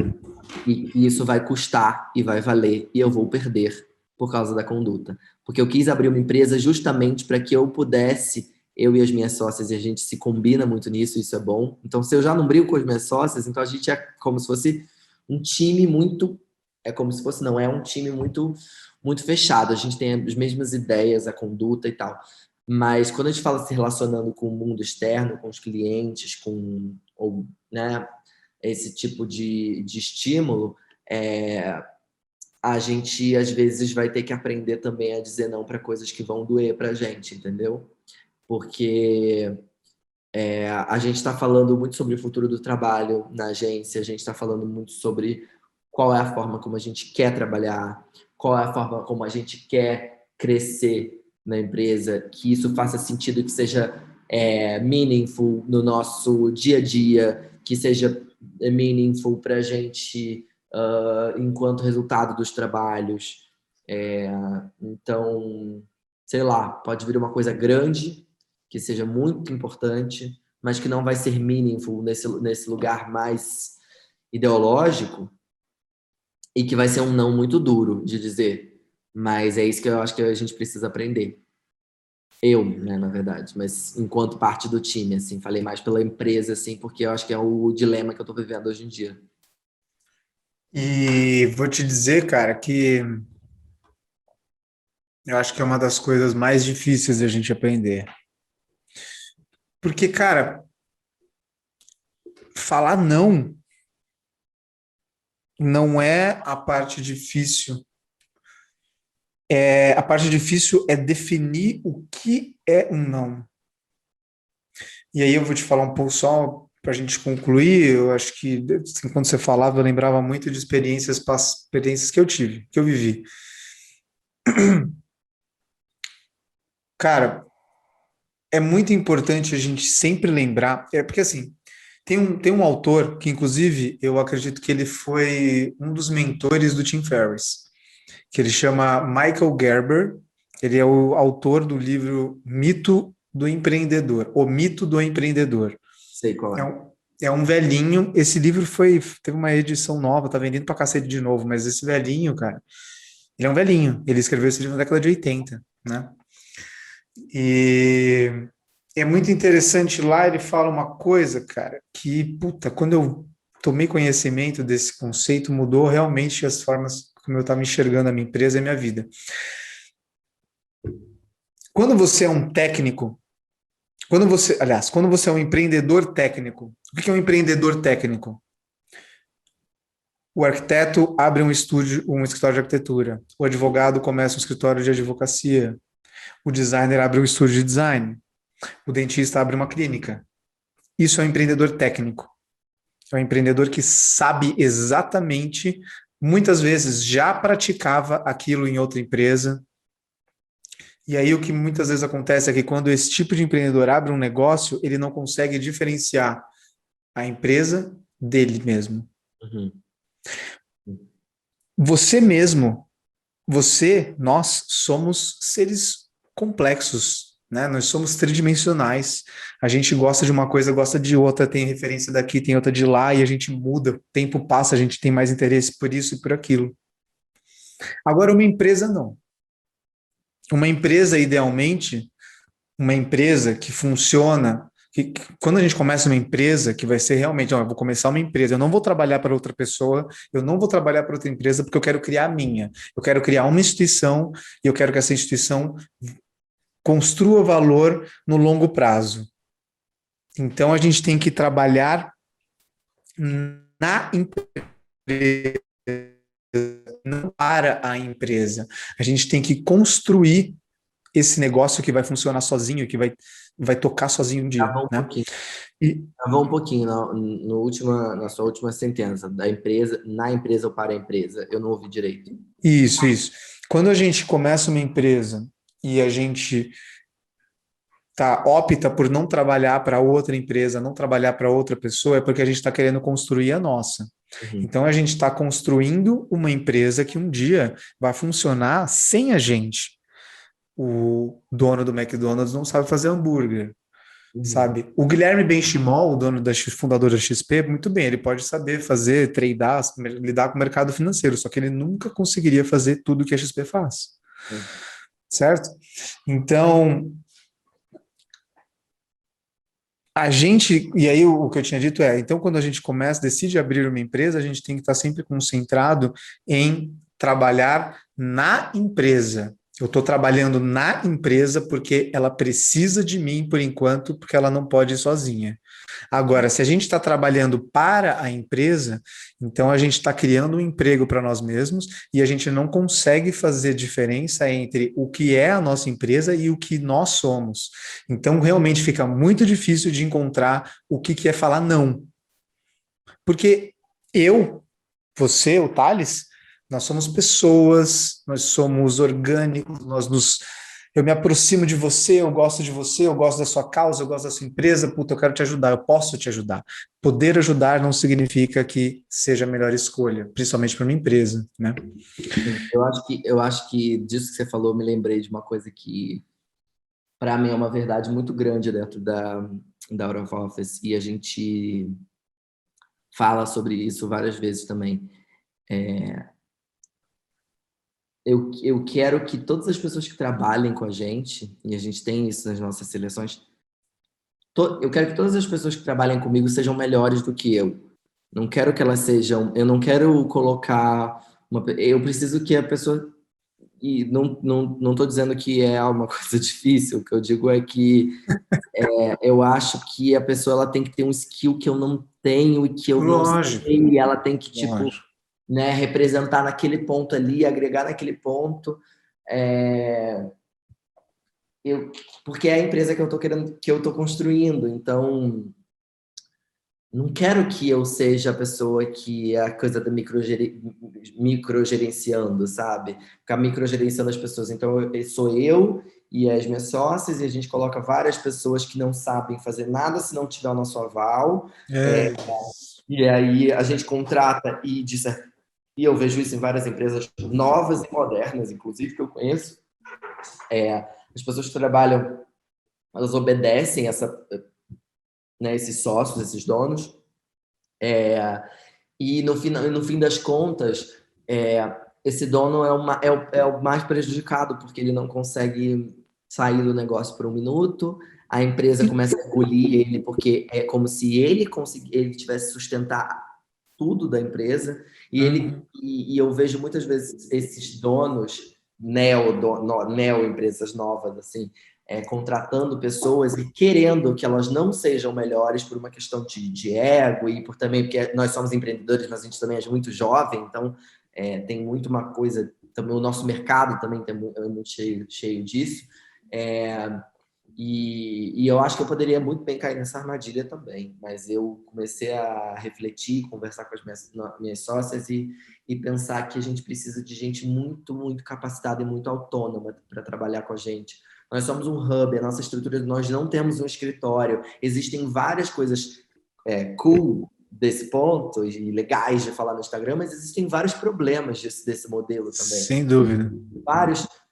e isso vai custar e vai valer, e eu vou perder por causa da conduta. Porque eu quis abrir uma empresa justamente para que eu pudesse, eu e as minhas sócias, e a gente se combina muito nisso, isso é bom. Então, se eu já não brigo com as minhas sócias, então a gente é como se fosse um time muito. É como se fosse, não, é um time muito, muito fechado. A gente tem as mesmas ideias, a conduta e tal. Mas quando a gente fala se relacionando com o mundo externo, com os clientes, ou, né, esse tipo de estímulo, a gente às vezes vai ter que aprender também a dizer não para coisas que vão doer para a gente, entendeu? Porque a gente está falando muito sobre o futuro do trabalho na agência, a gente está falando muito sobre qual é a forma como a gente quer trabalhar, qual é a forma como a gente quer crescer na empresa, que isso faça sentido, que seja meaningful no nosso dia a dia, que seja meaningful para a gente enquanto resultado dos trabalhos. Então, sei lá, pode vir uma coisa grande, que seja muito importante, mas que não vai ser meaningful nesse lugar mais ideológico, e que vai ser um não muito duro de dizer. Mas é isso que eu acho que a gente precisa aprender. Eu, né, na verdade, mas enquanto parte do time, assim, falei mais pela empresa, assim, porque eu acho que é o dilema que eu tô vivendo hoje em dia. E vou te dizer, cara, que eu acho que é uma das coisas mais difíceis da gente aprender. Porque, cara, falar não é a parte difícil. A parte difícil é definir o que é um não. E aí eu vou te falar um pouco só para a gente concluir. Eu acho que assim, quando você falava, eu lembrava muito de experiências que eu tive, que eu vivi. Cara, é muito importante a gente sempre lembrar, porque assim, tem um autor que, inclusive, eu acredito que ele foi um dos mentores do Tim Ferriss, que ele chama Michael Gerber. Ele é o autor do livro Mito do Empreendedor, O Mito do Empreendedor. Sei qual É é. um, é um velhinho. Esse livro teve uma edição nova, tá vendendo pra cacete de novo, mas esse velhinho, cara, ele é um velhinho. Ele escreveu esse livro na década de 80, né? E é muito interessante lá, ele fala uma coisa, cara, que, puta, quando eu tomei conhecimento desse conceito, mudou realmente as formas como eu estava enxergando a minha empresa e a minha vida. Quando você é um técnico, quando você é um empreendedor técnico, o que é um empreendedor técnico? O arquiteto abre um escritório de arquitetura. O advogado começa um escritório de advocacia. O designer abre um estúdio de design. O dentista abre uma clínica. Isso é um empreendedor técnico. É um empreendedor que sabe exatamente, muitas vezes já praticava aquilo em outra empresa. E aí o que muitas vezes acontece é que quando esse tipo de empreendedor abre um negócio, ele não consegue diferenciar a empresa dele mesmo. Uhum. Você mesmo, nós somos seres complexos, né? Nós somos tridimensionais. A gente gosta de uma coisa, gosta de outra, tem referência daqui, tem outra de lá, e a gente muda. O tempo passa, a gente tem mais interesse por isso e por aquilo. Agora, uma empresa não. Uma empresa, idealmente, uma empresa que funciona. Quando a gente começa uma empresa, que vai ser realmente, ó, eu vou começar uma empresa, eu não vou trabalhar para outra pessoa, eu não vou trabalhar para outra empresa, porque eu quero criar a minha. Eu quero criar uma instituição e eu quero que essa instituição construa valor no longo prazo. Então, a gente tem que trabalhar na empresa, não para a empresa. A gente tem que construir esse negócio que vai funcionar sozinho, que vai tocar sozinho um dia, Travou um né? pouquinho. E, Travou um pouquinho na sua última sentença, da empresa, na empresa ou para a empresa. Eu não ouvi direito. isso. Quando a gente começa uma empresa e a gente opta por não trabalhar para outra empresa, não trabalhar para outra pessoa, é porque a gente está querendo construir a nossa. Uhum. Então a gente está construindo uma empresa que um dia vai funcionar sem a gente. O dono do McDonald's não sabe fazer hambúrguer, Uhum. sabe? O Guilherme Benchimol, o dono fundador da XP, muito bem, ele pode saber fazer, tradear, lidar com o mercado financeiro, só que ele nunca conseguiria fazer tudo que a XP faz, certo? Então, a gente, e aí o que eu tinha dito então quando a gente decide abrir uma empresa, a gente tem que estar sempre concentrado em trabalhar na empresa. Eu estou trabalhando na empresa porque ela precisa de mim por enquanto, porque ela não pode ir sozinha. Agora, se a gente está trabalhando para a empresa, então a gente está criando um emprego para nós mesmos e a gente não consegue fazer diferença entre o que é a nossa empresa e o que nós somos. Então, realmente fica muito difícil de encontrar o que é falar não. Porque eu, você, o Thales, nós somos pessoas, nós somos orgânicos, eu me aproximo de você, eu gosto da sua causa, eu gosto da sua empresa, puta, eu quero te ajudar, eu posso te ajudar. Poder ajudar não significa que seja a melhor escolha, principalmente para uma empresa, né? Eu acho que disso que você falou, eu me lembrei de uma coisa que, para mim, é uma verdade muito grande dentro da Out of Office, e a gente fala sobre isso várias vezes também. eu quero que todas as pessoas que trabalhem com a gente, e a gente tem isso nas nossas seleções, eu quero que todas as pessoas que trabalhem comigo sejam melhores do que eu. Não quero que elas sejam. Eu não quero colocar eu preciso que a pessoa. E não estou dizendo que é uma coisa difícil. O que eu digo é que eu acho que a pessoa ela tem que ter um skill que eu não tenho e que eu não Lógico, sei. E ela tem que, tipo, lógico. né, representar naquele ponto ali, agregar naquele ponto. É, eu, porque é a empresa que eu estou querendo, que eu estou construindo. Então, não quero que eu seja a pessoa que é a coisa da microgerenciando, sabe? Ficar microgerenciando as pessoas. Então, sou eu e as minhas sócias, e a gente coloca várias pessoas que não sabem fazer nada se não tiver o nosso aval. É, E aí a gente contrata e eu vejo isso em várias empresas novas e modernas, inclusive, que eu conheço. As pessoas que trabalham, elas obedecem né, esses sócios, esses donos. E no fim das contas, esse dono é o mais prejudicado, porque ele não consegue sair do negócio por um minuto, a empresa começa a engolir ele, porque é como se ele tivesse sustentar tudo da empresa, e eu vejo muitas vezes esses donos, neo empresas novas, assim, contratando pessoas e querendo que elas não sejam melhores por uma questão de ego e por também porque nós somos empreendedores, mas a gente também é muito jovem, então tem muito uma coisa, também o nosso mercado também é muito cheio disso, e eu acho que eu poderia muito bem cair nessa armadilha também, mas eu comecei a refletir, conversar com as minhas sócias e pensar que a gente precisa de gente muito, muito capacitada e muito autônoma para trabalhar com a gente. Nós somos um hub, a nossa estrutura, nós não temos um escritório. Existem várias coisas cool desse ponto e legais de falar no Instagram, mas existem vários problemas desse modelo também. sem dúvida.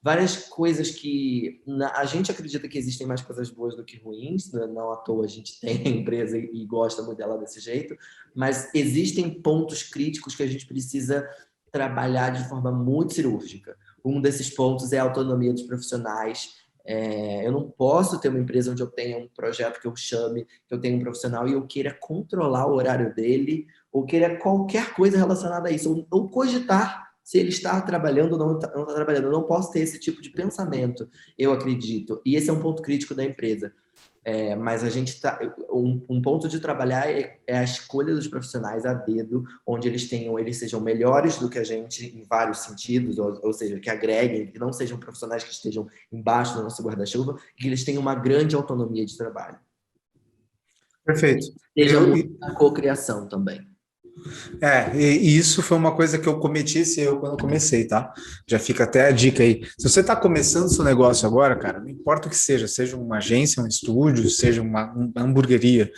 Várias coisas que a gente acredita que existem mais coisas boas do que ruins, né? Não à toa a gente tem a empresa e gosta muito dela desse jeito, mas existem pontos críticos que a gente precisa trabalhar de forma muito cirúrgica. Um desses pontos é a autonomia dos profissionais. Eu não posso ter uma empresa onde eu tenha um projeto que eu chame, que eu tenha um profissional e eu queira controlar o horário dele, ou queira qualquer coisa relacionada a isso, ou cogitar se ele está trabalhando ou não está trabalhando. Eu não posso ter esse tipo de pensamento, eu acredito. E esse é um ponto crítico da empresa. Mas a gente um ponto de trabalhar é a escolha dos profissionais a dedo, onde eles sejam melhores do que a gente em vários sentidos, ou seja, que agreguem, que não sejam profissionais que estejam embaixo do nosso guarda-chuva, que eles tenham uma grande autonomia de trabalho. Perfeito. Sejam na cocriação também. E isso foi uma coisa que eu cometi esse erro quando eu comecei, tá? Já fica até a dica aí. Se você está começando seu negócio agora, cara, não importa o que seja uma agência, um estúdio, seja uma hamburgueria.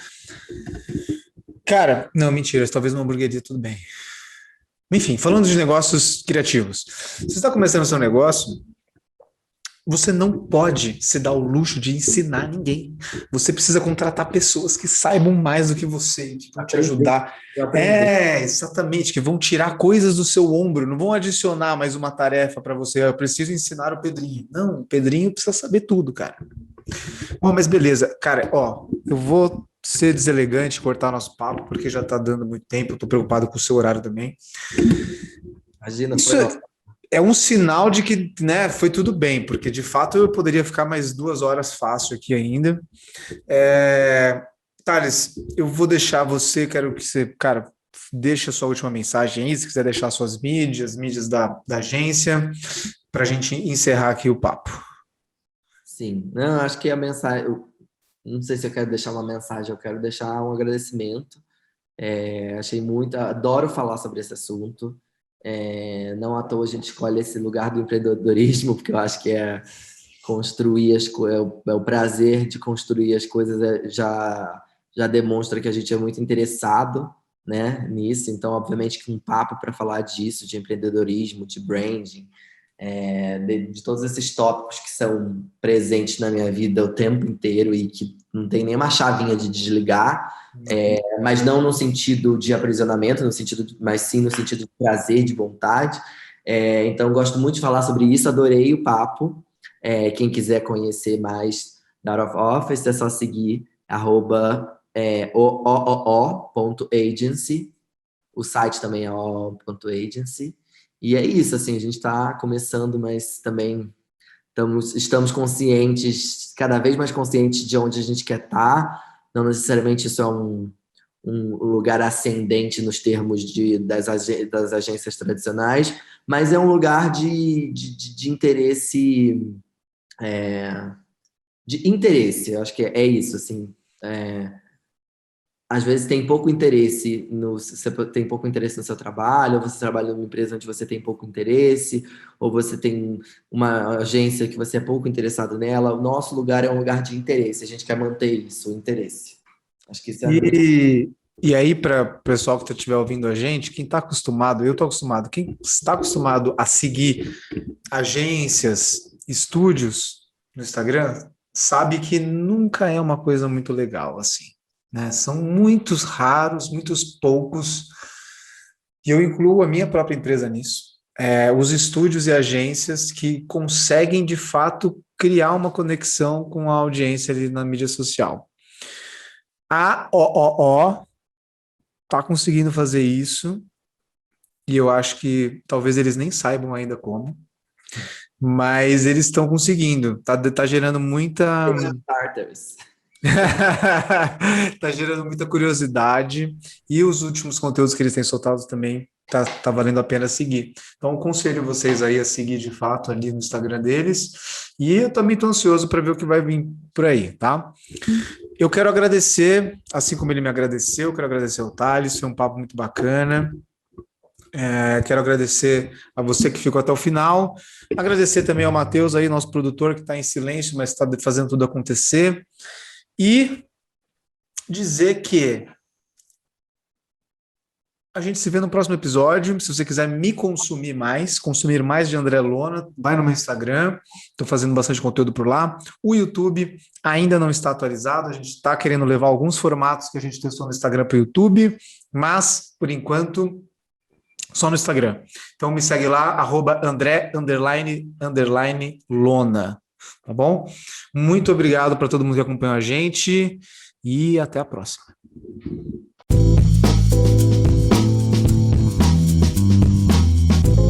Cara, não, mentira, talvez uma hamburgueria, tudo bem. Enfim, falando de negócios criativos. Se você está começando seu negócio, você não pode se dar o luxo de ensinar ninguém. Você precisa contratar pessoas que saibam mais do que você, que vão te ajudar. Exatamente, que vão tirar coisas do seu ombro, não vão adicionar mais uma tarefa para você. Eu preciso ensinar o Pedrinho. Não, o Pedrinho precisa saber tudo, cara. Bom, mas beleza, cara, eu vou ser deselegante, cortar nosso papo, porque já tá dando muito tempo, eu tô preocupado com o seu horário também. Imagina, Isso é um sinal de que, né, foi tudo bem, porque de fato eu poderia ficar mais 2 horas fácil aqui ainda. Thales, eu vou deixar você, quero que você, cara, deixe a sua última mensagem aí, se quiser deixar suas mídias da agência, para a gente encerrar aqui o papo. Sim, não, acho que a mensagem, não sei se eu quero deixar uma mensagem, eu quero deixar um agradecimento. Adoro falar sobre esse assunto. Não à toa a gente escolhe esse lugar do empreendedorismo, porque eu acho que construir as coisas, o prazer de construir as coisas já demonstra que a gente é muito interessado, né, nisso. Então, obviamente, que um papo para falar disso, de empreendedorismo, de branding, de todos esses tópicos que são presentes na minha vida o tempo inteiro e que não tem nenhuma chavinha de desligar, mas não no sentido de aprisionamento, mas sim no sentido de prazer, de vontade. Então, gosto muito de falar sobre isso, adorei o papo. Quem quiser conhecer mais da Out of Office, é só seguir @oo.agency. O site também é oo.agency. E é isso, assim, a gente está começando, mas também estamos conscientes, cada vez mais conscientes de onde a gente quer estar. Não necessariamente isso é um lugar ascendente nos termos das agências tradicionais, mas é um lugar de interesse, eu acho que é isso, assim. Às vezes tem pouco interesse você tem pouco interesse no seu trabalho, ou você trabalha numa empresa onde você tem pouco interesse, ou você tem uma agência que você é pouco interessado nela. O nosso lugar é um lugar de interesse, a gente quer manter isso, o interesse. Acho que isso é muito... E aí, para o pessoal que estiver ouvindo a gente, quem está acostumado, eu estou acostumado, quem está acostumado a seguir agências, estúdios no Instagram, sabe que nunca é uma coisa muito legal, assim, né? São muitos raros, muitos poucos, e eu incluo a minha própria empresa nisso. Os estúdios e agências que conseguem, de fato, criar uma conexão com a audiência ali na mídia social. A OOO está conseguindo fazer isso, e eu acho que talvez eles nem saibam ainda como, mas eles estão conseguindo. Tá gerando muita... Starters. Tá gerando muita curiosidade, e os últimos conteúdos que eles têm soltado também tá valendo a pena seguir. Então, eu aconselho vocês aí a seguir de fato ali no Instagram deles, e eu também estou ansioso para ver o que vai vir por aí, tá? Eu quero agradecer, assim como ele me agradeceu, eu quero agradecer ao Thales, foi um papo muito bacana. Quero agradecer a você que ficou até o final, agradecer também ao Matheus aí, nosso produtor, que está em silêncio, mas está fazendo tudo acontecer, e dizer que a gente se vê no próximo episódio. Se você quiser me consumir mais de André Lona, vai no meu Instagram, estou fazendo bastante conteúdo por lá. O YouTube ainda não está atualizado, a gente está querendo levar alguns formatos que a gente testou no Instagram para o YouTube, mas, por enquanto, só no Instagram. Então me segue lá, @André_Lona, tá bom? Muito obrigado para todo mundo que acompanhou a gente, e até a próxima.